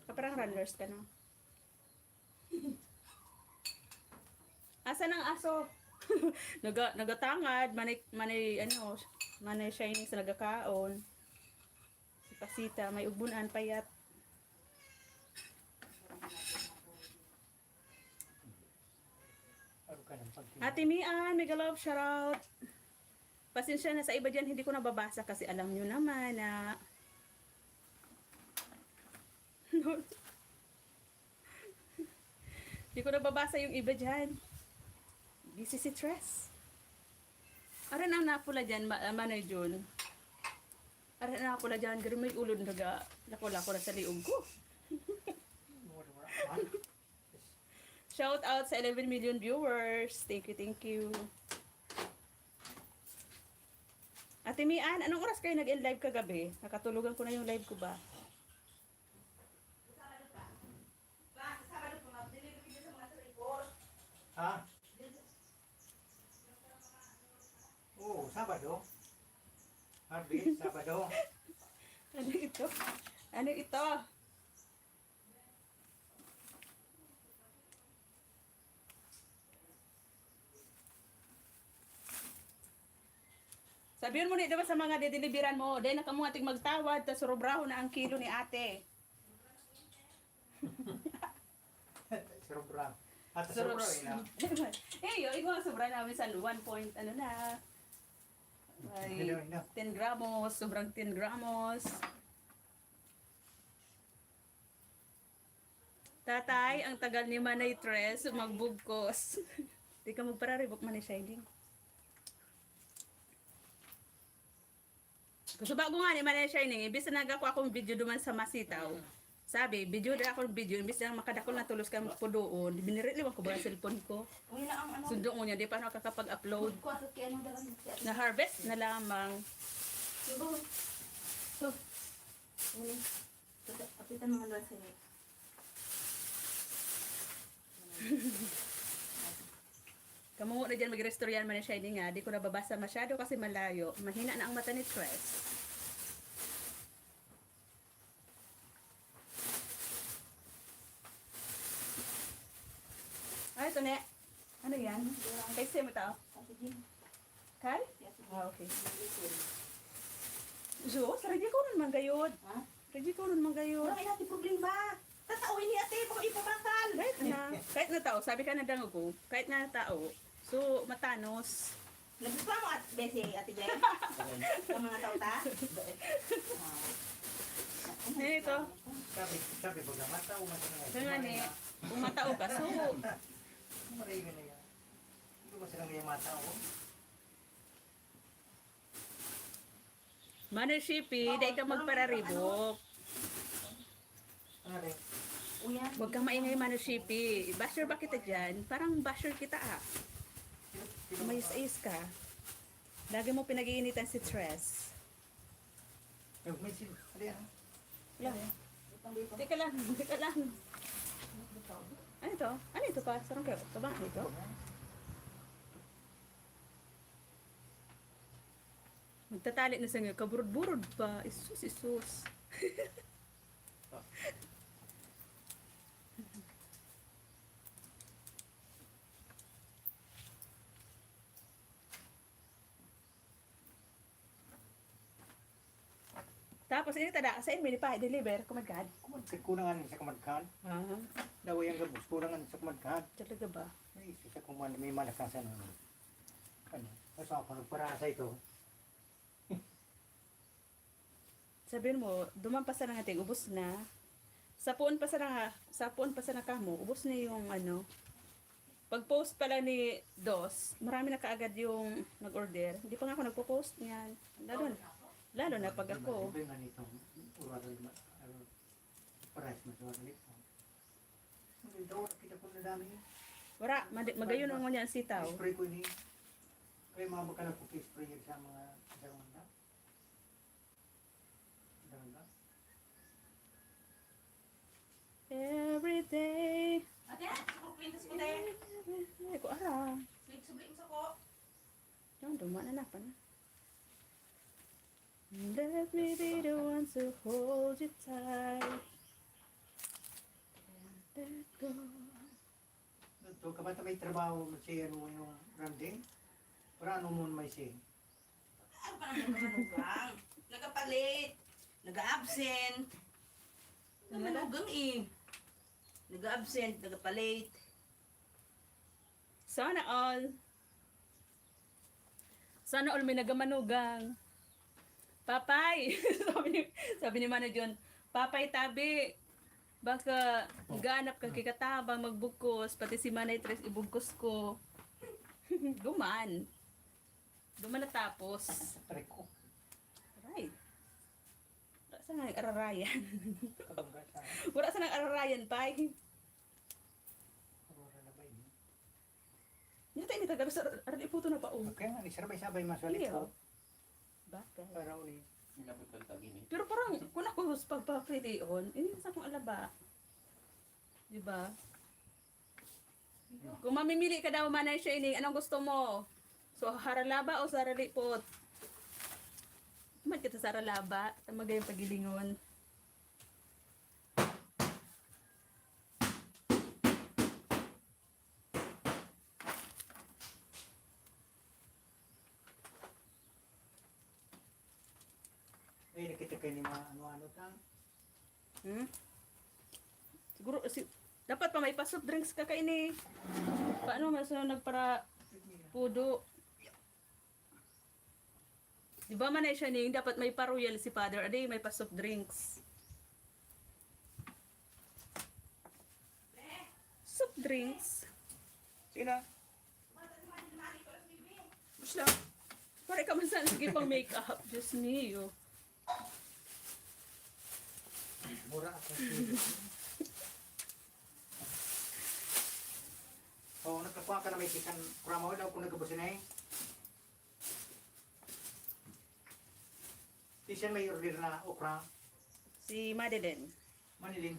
Kaparang runners ka na. Asa ng aso? Nagatangad, manay shining sa nagakaon. Si Pasita, may ubunan payat. Ano ka ng pagtingin? Ate Mian, mega love, shoutout. Pasensya na sa iba dyan, hindi ko nababasa kasi alam nyo naman na... Hindi ko nababasa yung iba dyan. Busy si Tres. Aran ang napula dyan, Manay Jun. Aran ang napula dyan, gano'n may ulod lako-lako na sa liog ko. Shout out sa 11 million viewers. Thank you, thank you. Ate Mian, anong oras kayo nag-end live kagabi? Nakatulugan ko na yung live ko ba? Ha? Oo, Sabado. Harvey, Sabado. Ano ito? Ano ito? Sabihin mo ni diba sa mga dideliveran mo, dahil nakamungating magtawad, tas sobraho na ang kilo ni ate. Sobra. At Sobrang sobra na. Eh, yung ikaw sobra namin sa 1 point, ano na. Ay, Hello, hello. 10 gramos, sobrang 10 gramos. Tatay, ang tagal ni Manay Tres, magbugkos. Di ka magpararibok Manay Shining. Gusto ba ko nga ni Manay Shining, ibis na nagawa akong video duman sa Masitaw. Sabi, video na akong video, imbis na makadakol na tulos ka po doon, biniriliwan ko ba ang cellphone ko. Uy na ang ano. Sundo mo niya, di pa nakakapag-upload. Ko at kaya ano dalang si ate. Na-harvest na lamang. Diba? So. Uli. Kapitan mo doon sa iyo. Kamungo na dyan mag-restoryan man na Shining nga, di ko nababasa masyado kasi malayo. Mahina na ang mata ni Tres. Ay, ito ne. Ano yan? Kay mo tao? Ate Jim. Kay? Si ate Jim. Ah, okay. So, sa ready ko nun manggayod. Ha? Ready ko nun manggayod. Wala may natin problema. Tatawin ni ate, baka ipabakal. Kahit na tao, sabi ka na dango ko, kahit na tao, so matanos. Nagpapa mo at besi ate Jim. Ang mga tao ta. Eh, ito. Sabi ba nga, mata o mata nga. Kaya nga ni, kung matao ka, so, Marami na yan. Hindi mo silang yung mata o. Manay Shippy, dahil ka magpararibok. Ano rin? Uyan. Huwag kang maingay Manay Shippy. Basher ba kita dyan? Parang basher kita ah. Mayos-ayos ka. Lagi mo pinag-iinitan si Tres. Yung may sila. Ano yan? Lang. Teka lang, teka lang. Ano ito? Ano ito pa? Sarang kayo? Ito ba? Ano ito? Magtatali na sa ngayon. Kaburod-burod pa. Isus, isus. Tapos ini tada sa inyo pa deliver kumagad. Kulangan sa kamadkan. Ah, Daway ang gabos. Kulangan sa kamadkan. talaga ba? Ay, isa kung may malakasan ano. Ano? Basta ako nagparasa ito. Sabihin mo, duman pa sa nangating ubos na. Sa puon pa sa nakamo, ubos na yung ano. Pag-post pala ni Dos, marami na kaagad yung nag-order. Hindi pa nga ako nagpo-post niyan. Lalo na. Lalo na pag ako. Siyempre nga nitong ural pares mo sa walit. Hindi daw kita ko na dami. Wala, magayon naman yan sitaw. Spray ko ni. Kaya mga baka na spray sa mga dawan na. Dawan na. Every day. Ate, pintas ko tayo. Ay, ko ara. Subling sa ko. Yan, dumaan na pa na. Let me be the one to hold you tight. Let go. Ito, kapag may trabaho siya mo yung branding, para ano mo may siya? Ano pa naman manugang? Nagapalit. Naga-absent. Manugang eh. Naga-absent, nagapalit. Sana all. Sana all may nagamanugang. Papay! sabi ni Mano John, Papay tabi. Baka ganap ka kikatabang magbukos, pati si Manay Tres ibugkos ko. Duman. Duman na tapos. Try ko. Right. Wala sa nang ararayan. Kabangga sa Wala sa nang ararayan, Pay. Aurora na ba yun? Hindi tayo nitagaro sa arali puto na pa. Oh. Kaya nga, sabay-sabay maswalit Iya. ko. Bakit? Para uli. Inabot ng tag-init. Pero parang, kung ako pagpa-pritiyon, hindi sa akong alaba. Diba? Kung mamimili ka daw manay siya ini, anong gusto mo? So, haralaba o saralipot? Kumat kita sa haralaba, tamagay yung pagilingon. Ay, nakita kayo ni mga ano-ano tang. Hmm? Siguro, dapat pa may pa-soft drinks ka kaini. Paano masunod para pudo? Di ba man siya ning dapat may pa-royal si father, aday may pa-soft drinks. Soft drinks? Sina? Basta, pare ka man saan sige pang make-up. Just me, oh. Mura ako. Oo, nagkakuha ka na may chicken. Kurama ko daw kung nagkabusin na eh. Di siya may order na okra. Si Madeline. Manilin.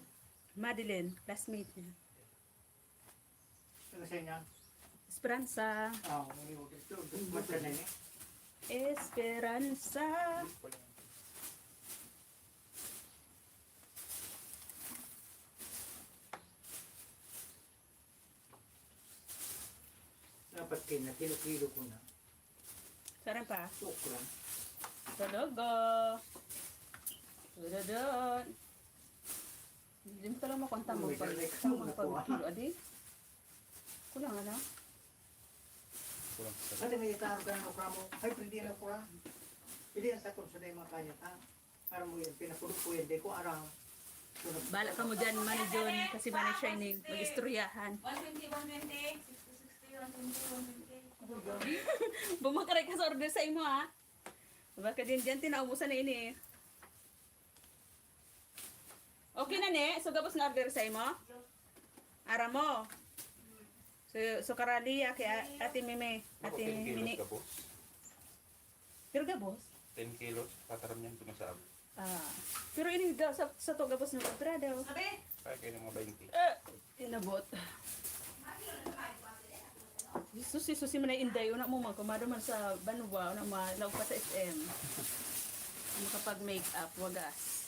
Madeline, classmate niya. Ano sa inyo? Esperanza. Oo, may order. Ito, matcha na eh. Esperanza. Dapat kayo na, kilo-kilo ko na. Sarang pa. Okra. Talaga. Dadadaan. Hindi mo talaga makonta mo pag kilo adi. Kulang na. Kulang sa Ano may itaro ka ng okra mo? Ay, hindi na okra. Pili ang takot sa mga kanya ta. Para mo yun, pinapulot ko yun. Di ko araw. Bala ka mo dyan, Manny John, kasi Manny Shining. Mag-istoryahan. 120, 120. 60, 120, 120. Bumakaray ka sa order sa imo, ha? Baka din dyan, tinaubusan na ini. Okay na, ne? So, gabos na order sa imo? Ara mo. So karaliya kay Ate Mime. Ako, Ate 10 kilos Mini. ka, boss. Pero gabos? 10 kilos, pataram niyan pinasab. Ah. Pero ini daw sa to gabos ng order daw. Sabi, Kaya kayo ng mga 20. Inabot. Susi man na inday. Una mo man, kumado man sa Banwa, una malaw pa sa SM. Makapag-make up, wagas.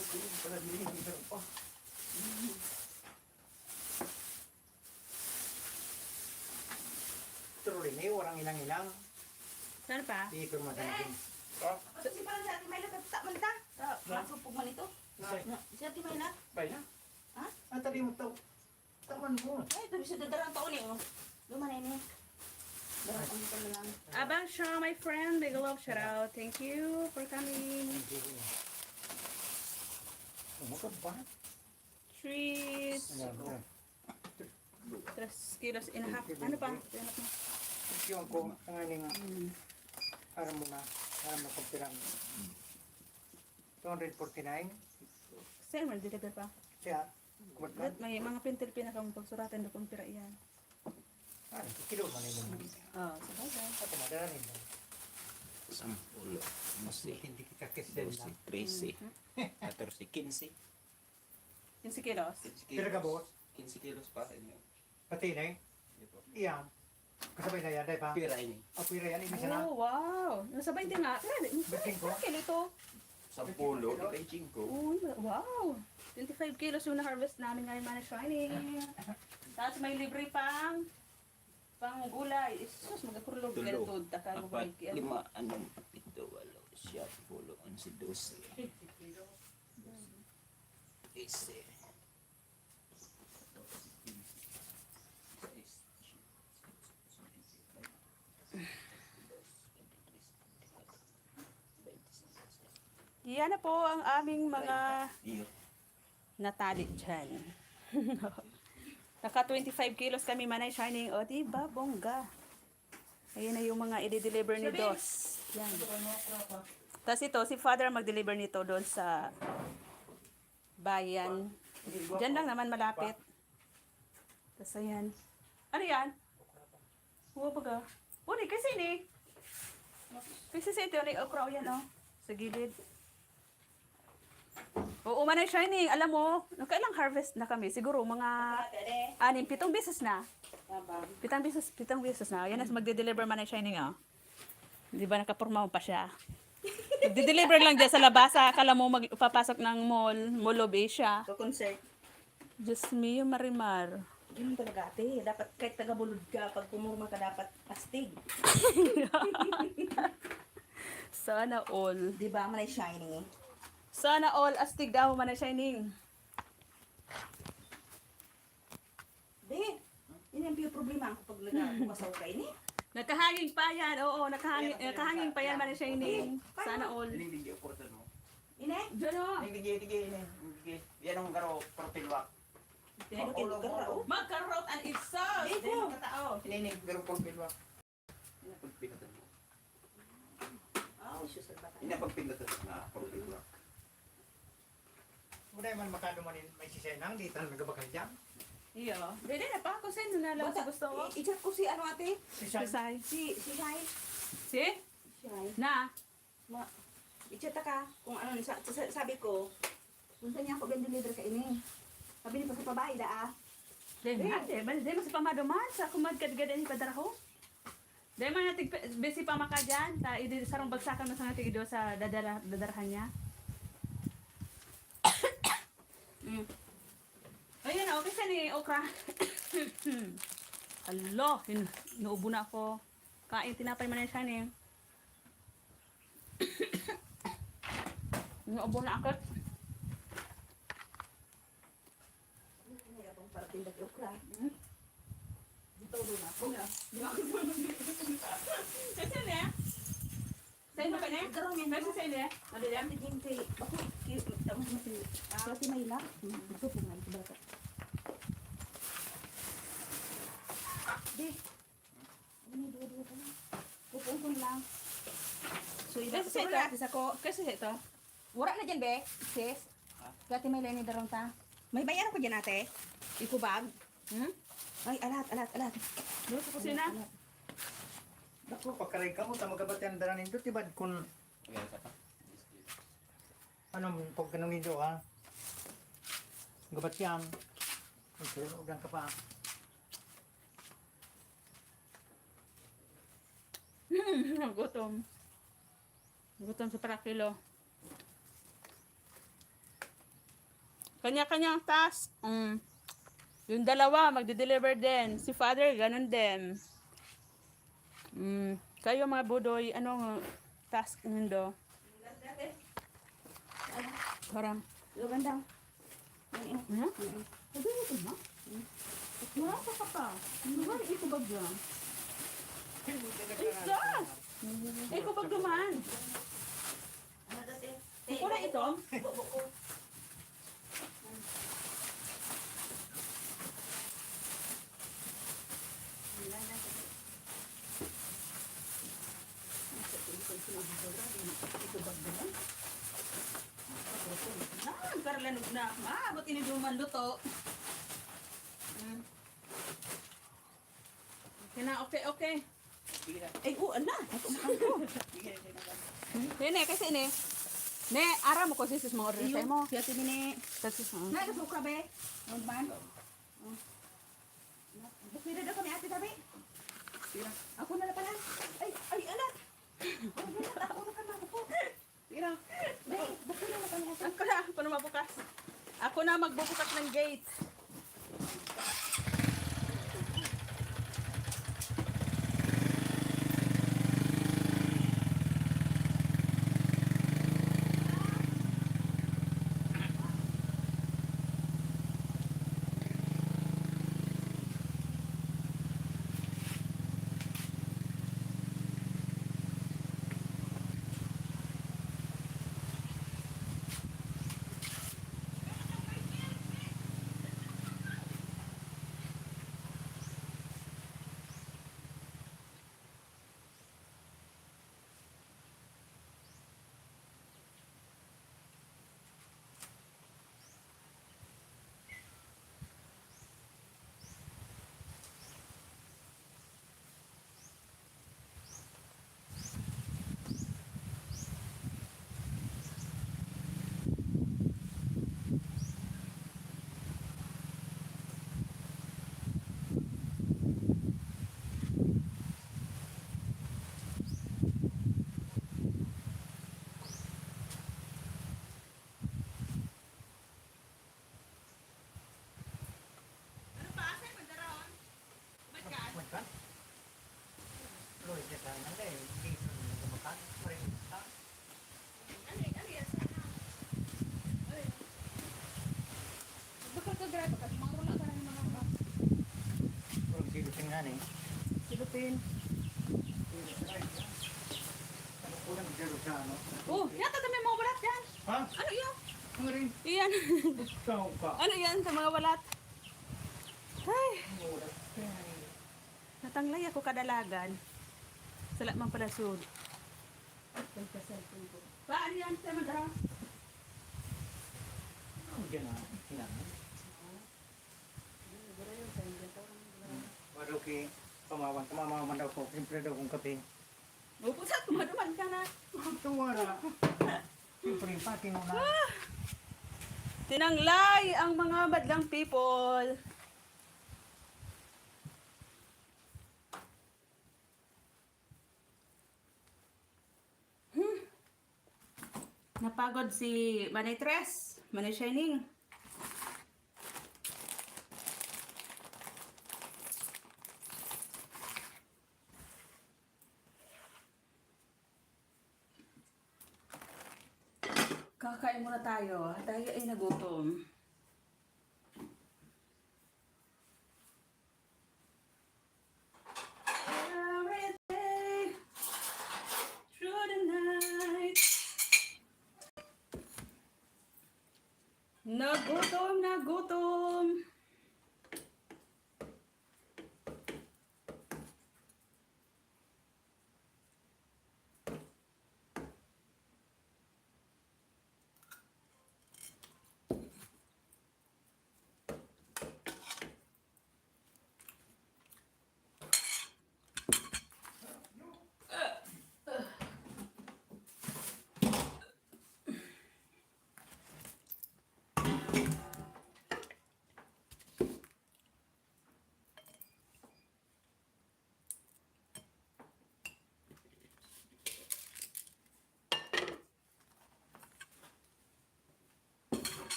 Okay, pala din yung pa. Tuloy na yun, walang ilang-ilang. Saan pa? Di ko masanagin. si parang sa Ate Mayla, tak man ta. Masupog man ito. Si Ate Mayla. Baya. Ang tabi mo to. Tawan mo. Ay, ito bisa dadarang taon eh. Oh. Luman na ini. Darang taon pa lang. Abang Shaw, my friend. Big love shout out. Thank you for coming. Ano ka ba? Treats. 3 kilos and a half. Ano pa? Yung ko, ang aning Aram mo na. Aram na kumpirang. 249. Saan man, deliver pa? Siya. Kumat ka. May mga printer pinakang pagsuratan na kumpira iyan. Kilo man yun. Oo, sabagay. Ako madalanin mo. 10, Mas 11, hindi kita kisden 12, lang. 13, 14, 15. 15 kilos. 15 Pero ka boss, 15 kilos pa. Inyo. pati na eh. Ito. Iyan. Kasabay na yan, dahil pa. Pira ini. Apira yan, ibig siya na. Oh, wow. Nasabay din nga. Biting ko. Ilang kilo ito? 10, ikay 5. Uy, wow. 25 kilos yung na-harvest namin ngayon, Manay Shining. Tapos may libre pang gulay. Isus, magakurlog. Tulo. Ganito, taka mo 4, ba? 5, 6, 7, 8, 10, 11, 12. Yan na po ang aming mga Iyo. natali dyan. Naka 25 kilos kami, Manay Shining. O, diba, bongga. Ayan na yung mga i-deliver ni Dos. Yan. Tapos ito, si Father mag-deliver nito doon sa bayan. Diyan lang naman malapit. Tapos ayan. Ano yan? Huwag baga. Uli, kasi ni. Kasi sa ito, yung okra yan, oh. Sa gilid. Oo, Manay Shining. Alam mo, nakailang harvest na kami. Siguro mga 6, 7 beses na. 7 beses na. Yan na magde-deliver Manay Shining, oh. Di ba nakapurma mo pa siya? Magde-deliver lang dyan sa labasa. Akala mo magpapasok ng Mall of Asia. So, concert. Diyos mio, Marimar. Ganun talaga ate. Dapat kahit taga-bulod ka, pag pumurma ka dapat astig. Sana all. Di ba? Manay Shining. Sana all astig daw, Manay Shining. Di. Yun yung problema ko pag nagkasaw ka ini. Nakahanging pa yan. Oo, nakahanging pa yan, Manay Shining. Sana all. Ini video portal mo. Ini? Diyan o. Ini ini. Yan ang garo profilwa. Pero kinugara. Magkarot ang isa. Dito. Dito katao. Ini garo profilwa. Ini pagpindot mo. Oh, sus sa bata. Ini pagpindot na profilwa. Muna man makado man may sisenang, di tayo nagabakal dyan. Iyo. Dede na pa. Kung sino na lang sa gusto ko. I-chat ko si ano ate? Sisan. Kusay. Si Shai. Si? Shai. Na. I-chat ka kung ano sabi ko. Kung saan niya ako ben-deliver ka ini. Sabi ni pa sa babae da ah. Dede man. Dede mo si pamaduman. Sa kumadkad-gad ni padaraho. Dede man natig besi pa maka dyan. Sarong bagsakan mo sa natig do sa dadarahan niya. Ayun, okay siya ni okra. Alo, inuubo na ako. Kain, tinapay man siya ni. Inuubo na ako. Kaya pang parating dag okra. Dito doon ako. Kasi niya? Sa'yo ba niya? Karon yan. Kasi sa'yo niya? Ano yan? Hindi. Ako, tama mo si... Kasi may lak. Supungan ko bata. Di. Ano, dua-dua ka lang. Pupungkong lang. So, Kasi so, ito. lahat ako. Kasi ito. Wala na dyan, be. Sis. Gati may leni darong ta. May bayaran ko dyan, ate. Ikubag. Hmm? Ay, alat. Doon sa kusina. Naku, pagkaray ka mo, tamagabat yan daranin doon, tibad kung Ayan sa pa. anong pag ganun nito ha. Gabat yan. Okay, ugang ka pa. Gutom. Gutom sa parakilo. Kanya-kanyang task. Yung dalawa, magde-deliver din. Si Father, ganun din. Kayo mga budoy, anong task nindo? Parang, Lugandang. Sabi ito na? Wala ka pa. Ano ba? Ito ba dyan? Isa! Ito ba duman? Ano dati? Ito na ito? Buko. Ito bag naman. Karlanog na. Maabot ini duman luto. Kina okay. Ay, ala. Ako makan ko. Nene, kasi ne. Ne, ara mo ko sis mga order sa mo. Siya tini. Sis mo. Na gusto ka be? Ang ban. Bukira daw kami ate tabi. Ako na pala. Ay, anak. Ako na kami ako. Tira. Be, bukira na kami ate. Ako na mabukas. Ako na magbubukas ng gate. Makan. Loy ka sa nanda eh. Hindi sa makan. Marin. Bakal ka grabe ka. Mga wala ka ng mga Pero silupin nga eh. silupin. Unang zero sa ano. Oh, yata kami mga balat yan. Ha? Ano yan? Ang rin. Iyan. Ikaw ka. Ano yan sa mga balat? Ay, natanglay ako kadalagan. Sala man pala sud. Paano yan sa madara? Diyan na. Hinangan. Maruki. Pamawan daw ko. Siyempre daw kong kape. Upusat, kumaduman ka na. Tuwara. Siyempre, paking mo na. Tinanglay ang mga badlang people. Napagod si Manay Tres, Manay Shining. Kakain muna tayo. Tayo ay nagutom. Every day, through the night. Nagutom.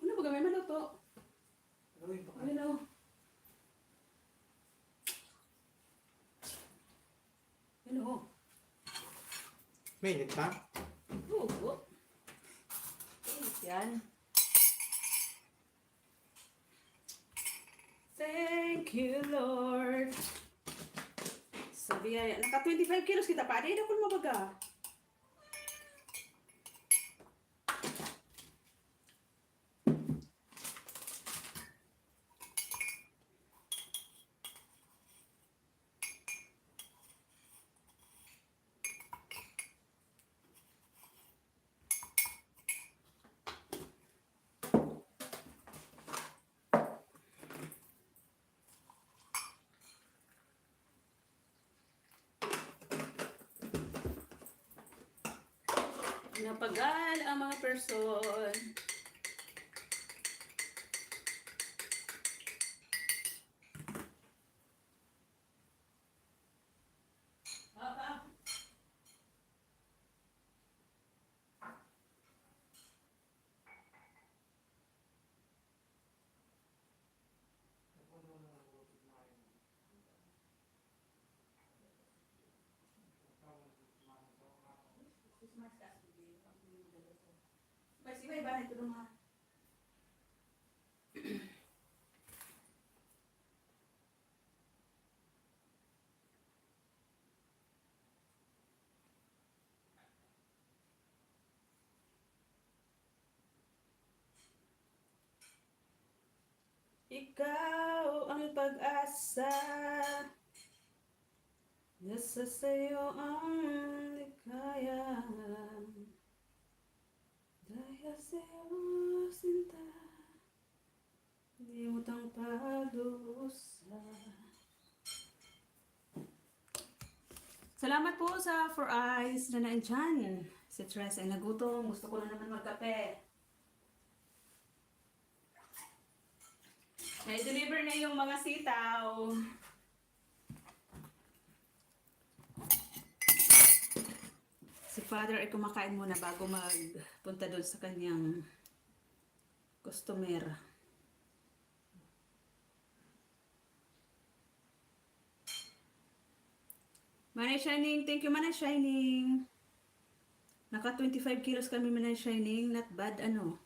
Ano ba gamay maluto? Ano? Ano? Mainit ka? Oo. Yan. Thank you, Lord. Sabi yan, naka 25 kilos kita pa. Di na kung mabaga. Napagal ang mga person. Mas iba-iba na ito mga. Ikaw ang pag-asa, nasa sayo ang likaya. Dahil sa'yo, sinta, di mo tang padusa. Salamat po sa 4 Eyes na naandyan. Si Tres ay nagutom. Gusto ko na naman magkape. Na-deliver na yung mga sitaw. Si Father ay kumakain muna bago magpunta doon sa kanyang customer. Manay Shining, thank you Manay Shining. Naka 25 kilos kami Manay Shining, not bad ano.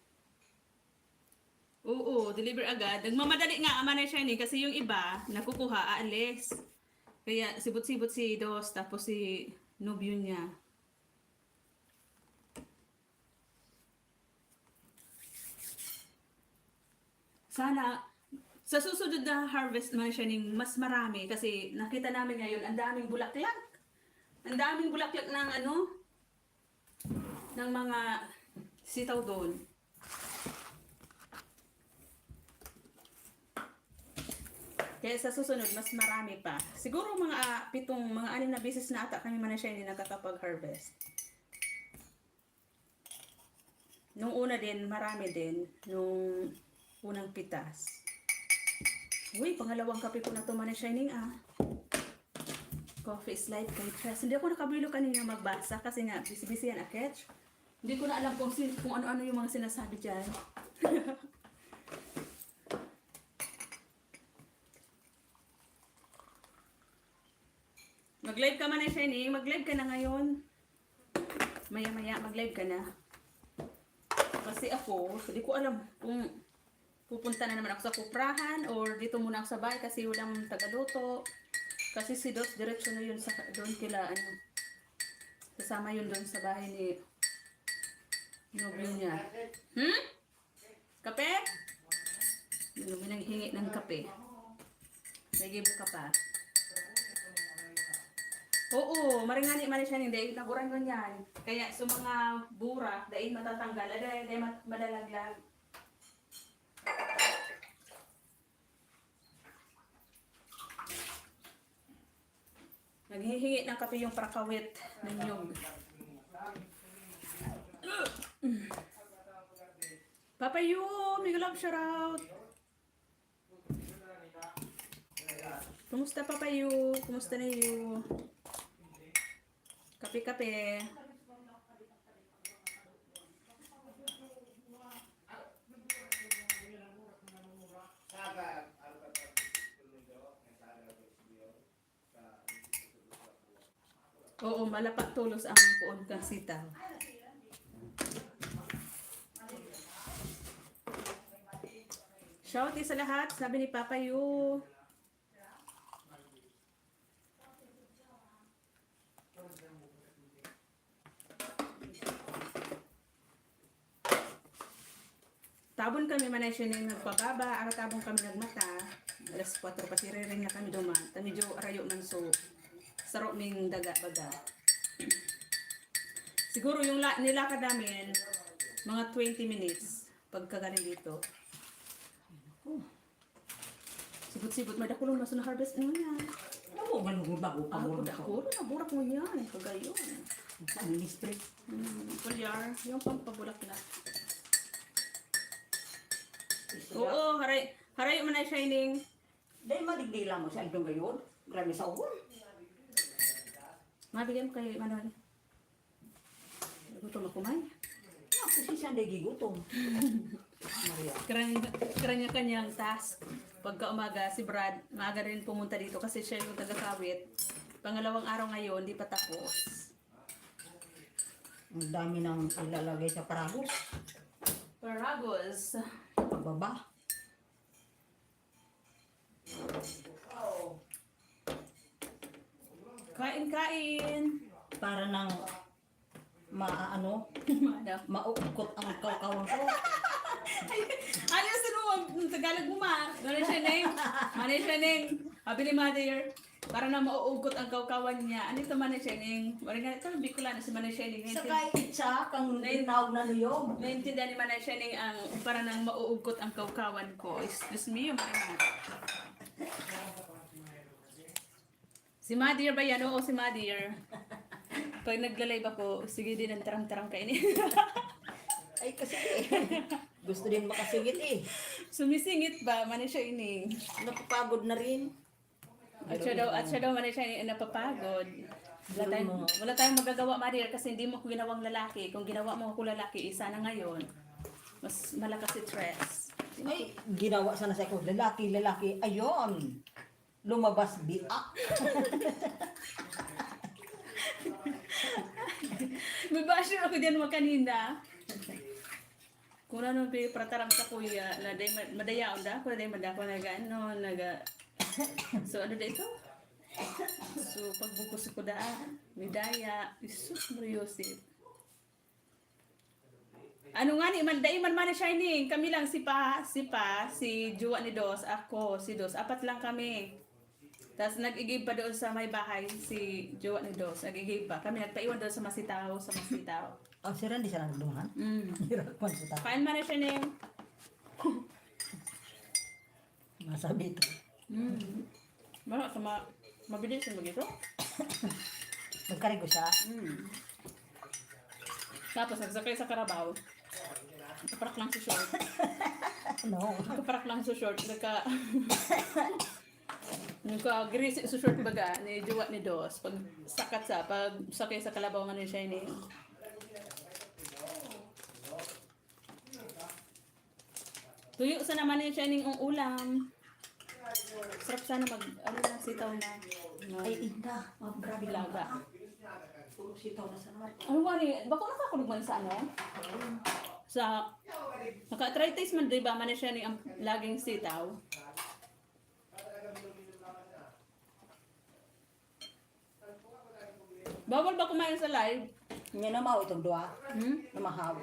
Oo, deliver agad. Nagmamadali nga Manay Shining kasi yung iba nakukuha, aalis. Kaya sibot-sibot si Dos tapos si Nubyo niya. Sana sa susunod na harvest man siya ning mas marami kasi nakita namin ngayon ang daming bulaklak. Ang daming bulaklak ng ano ng mga sitaw doon. Kaya sa susunod mas marami pa. Siguro mga 6 na beses na ata kami man siya hindi nakakapag-harvest. Nung una din marami din nung unang pitas. Uy, pangalawang kape ko na to Manay Shining Coffee is life kay Tres. Hindi ako nakabilo kanina magbasa kasi nga busy-busy yan Aketch. Hindi ko na alam kung ano-ano yung mga sinasabi dyan. Mag-live ka Manay Shining. Mag-live ka na ngayon. Maya-maya mag-live ka na. Kasi ako, hindi ko alam kung pupunta na naman ako sa kuprahan or dito muna ako sa bahay kasi walang tagaluto. Kasi si Dos diretso na yun sa doon kila ano. Kasama yun doon sa bahay ni nobyo niya. Kape? Yung hingi ng kape. Nagibo ka pa. Oo, maringani man siya hindi naguran ko niyan. Kaya sa mga bura, dahil matatanggal, dahil madalaglag. Naghihingi ng kape yung prakawit ng nyug. Papa Yu, mega love shout out. Kumusta Papa Yu? Kumusta na Yu? Kape-kape. Oo, malapak tulos ang puon kang sitaw. Shouty sa lahat, sabi ni Papa Yu. Tabon kami Manay Shining nagpababa, tabon kami nagmata. Alas 4 pati rin na kami duman. Medyo arayo man so saro ning daga-baga. Siguro yung nilakad namin mga 20 minutes pagkagaling dito. Sibot-sibot madakulong na sa harvest mo yan. Ano ba nung bago pa Ako, mo ako, naburak mo yan. Kagayon. sa ministry? Pulyar. Yung pampabulak na. Oo, haray mo na shining. Dahil madigdila mo sa itong gayon. Grabe sa uwan. Mabigyan mo kay Manuel. Gusto mo kumain? Ako si Sanday gigutom. Maria. Kanya-kanyang task. Pagka umaga, si Brad, maaga rin pumunta dito kasi siya yung taga-kawit. Pangalawang araw ngayon, di pa tapos. Ang dami nang ilalagay sa paragos. Paragos. Pagbaba. Kain-kain. Para nang maano, Ano? maukot ang kawkawan ko. Ayos din mo, Tagalog mo ma. Manay siya neng. Manay siya neng. Sabi ni Mother, para na mauugot ang kawkawan niya. Ano ito Manay siya neng? Wala nga ito, Bicolano si Manay siya neng. Sa kahit sa kang tinawag na niyog. Naintindihan ni Manay siya neng ang para nang mauugot ang kawkawan ko. Excuse me, yung mga. Si Mother ba yan? Oo, si Mother. Pag nagla-live ako, sige din ang tarang-tarang kainin. Ay kasi gusto din makasingit eh. Sumisingit ba? Manay siya ini. Napapagod na rin. At siya daw manay siya ini napapagod. Wala tayong magagawa, Maria, kasi hindi mo ko ginawang lalaki. Kung ginawa mo ako lalaki, isa na ngayon. Mas malakas si stress. Ay, ginawa sana sa ako. Lalaki, lalaki. Ayon. Lumabas biak. May basyo ako din mo kanina. Kung ano pa pratarang sa kuya, na day madayaon da, kung day madako naga so ano dito? So pagbukos ko da, medaya, isus Mariosip. Ano nga ni man shining, kami lang si Juwa ni Dos, ako, si Dos, apat lang kami. Tapos nag-igib pa doon sa may bahay si Juwa ni Dos, nag-igib pa. Kami nagpaiwan doon sa Masitaw. Oh, si Randy sana nagduman. Hirap man sa tayo. Kain man na siya neng. Masabi ito. Baka ka mabilis yung magito. Nagkarigo siya. Tapos nagsakay sa karabaw. Nakaparak lang sa short. No. Nakaparak lang sa short. Nagka-grease sa short baga ni Juwa ni Dos. Pag sakay sa kalabaw man ni siya ni. Tuyo sa naman ni siya ning ulam. Sarap sana sitaw na. Ay, inda. Oh, grabe lang Bilaga. Puro sitaw na sa naman. Ano ba ni? Bako nakakulog man sa ano? Sa naka-arthritis man di ba man siya ni ang laging sitaw. Bawal ba kumain sa live? Nga na mao itong dua. Namahaw.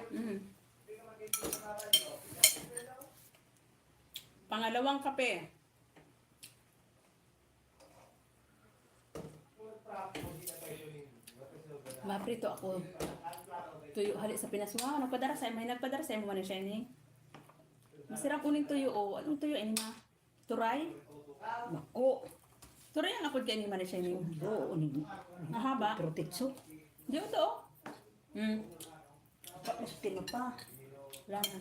Pangalawang kape. Maprito ako. Tuyo hali sa Pinas. Wow, nagpadarasay. May nagpadarasay mo man siya ni. Masarap uning tuyo o. Anong tuyo ini ma? Turay? Mako. Turay ang apod kayo ni man siya ni. Oo, ni. Mahaba. Protitso. Di o to. Tapos tinapa. Wala na.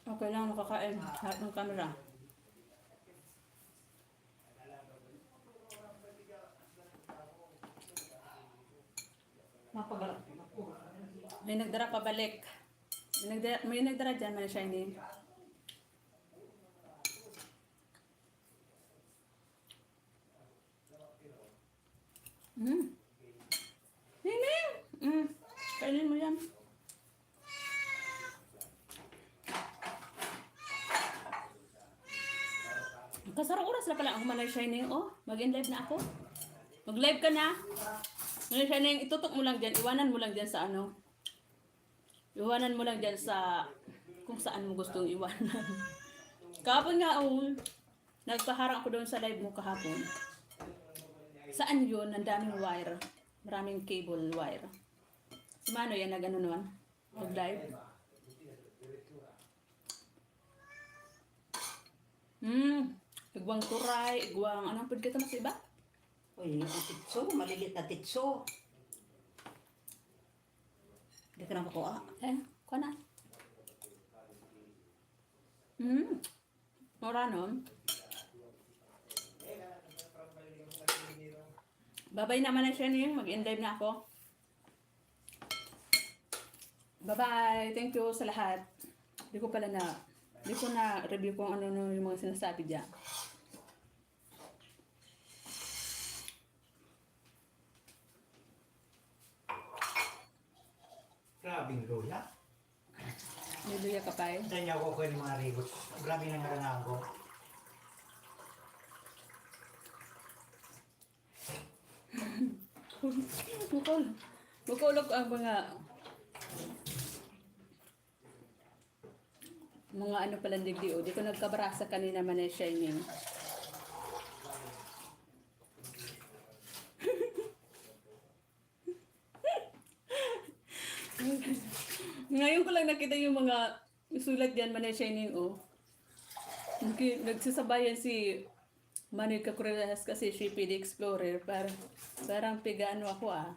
Okay lang, nakakain. Harap ng camera. Mapagalak. May nagdara pabalik. May nagdara dyan, man siya hindi. Ning! Kainin mo yan. Kasarang oras na pala ako Manay Shining. Oh, mag-in-live na ako. Mag-live ka na. Manay Shining, itutok mo lang dyan. Iwanan mo lang dyan sa ano. Iwanan mo lang dyan sa kung saan mo gustong iwanan. Kahapon nga, nagpaharang ako doon sa live mo kahapon. Saan yun? Ang daming wire. Maraming cable wire. Si Mano yan nag-ano naman? Mag-live. Igwang turay, igwang, anong pwede kita mas iba? Uy, ang titso, malilit na titso. Hindi ka na makuha. Kuha na. Mura nun. Babay naman na siya niyo. Mag-end live na ako. Bye-bye. Thank you sa lahat. Hindi ko na review kung ano yung mga sinasabi dyan. Grabing luya. Niluya ka pa eh. Sa inyo ako ko yung mga ribot. Grabe na naranaan ko. Bukulog ang mga ano palang digdio. Di ko nagkabarasa kanina man ay shining. Ngayon ko lang nakita yung mga sulat diyan man ay shining oh. Nagsasabayan si Manoy Cacurelas kasi si PD Explorer. Parang pigano ako ah.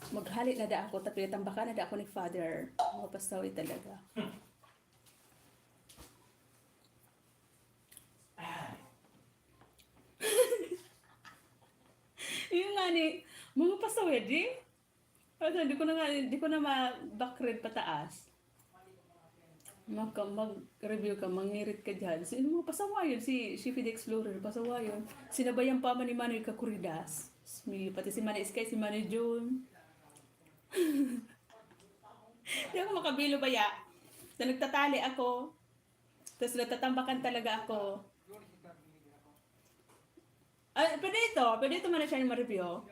Maghalit na da ako, tapi tambakan na da ako ni Father. Mga pasawi talaga. Yung nga ni, mga pasawi di? Ano, di ko na ma-backread pataas. Mag-review ka, mangirit ka dyan. Mga pasawayon, si PD Explorer, pasawayon. Sinabayan pa man ni Manoy Cacurelas. Pati si Manay Sky, si Manay June. Hindi ako makabilo baya. Na nagtatali ako. Tapos nagtatambakan talaga ako. Pwede ito man na siya yung ma-review.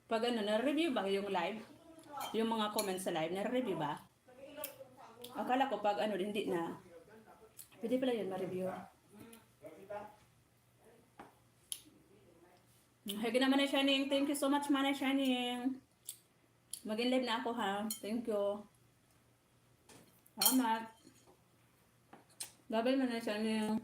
Pag na-review ba yung live? Yung mga comments sa live, na-review ba? Akala ko pag hindi na. Pwede pala yun ma-review. Hagi naman na Shining. Thank you so much, Manay Shining. Mag-in-live na ako ha. Thank you. Salamat. Babay Manay Shining.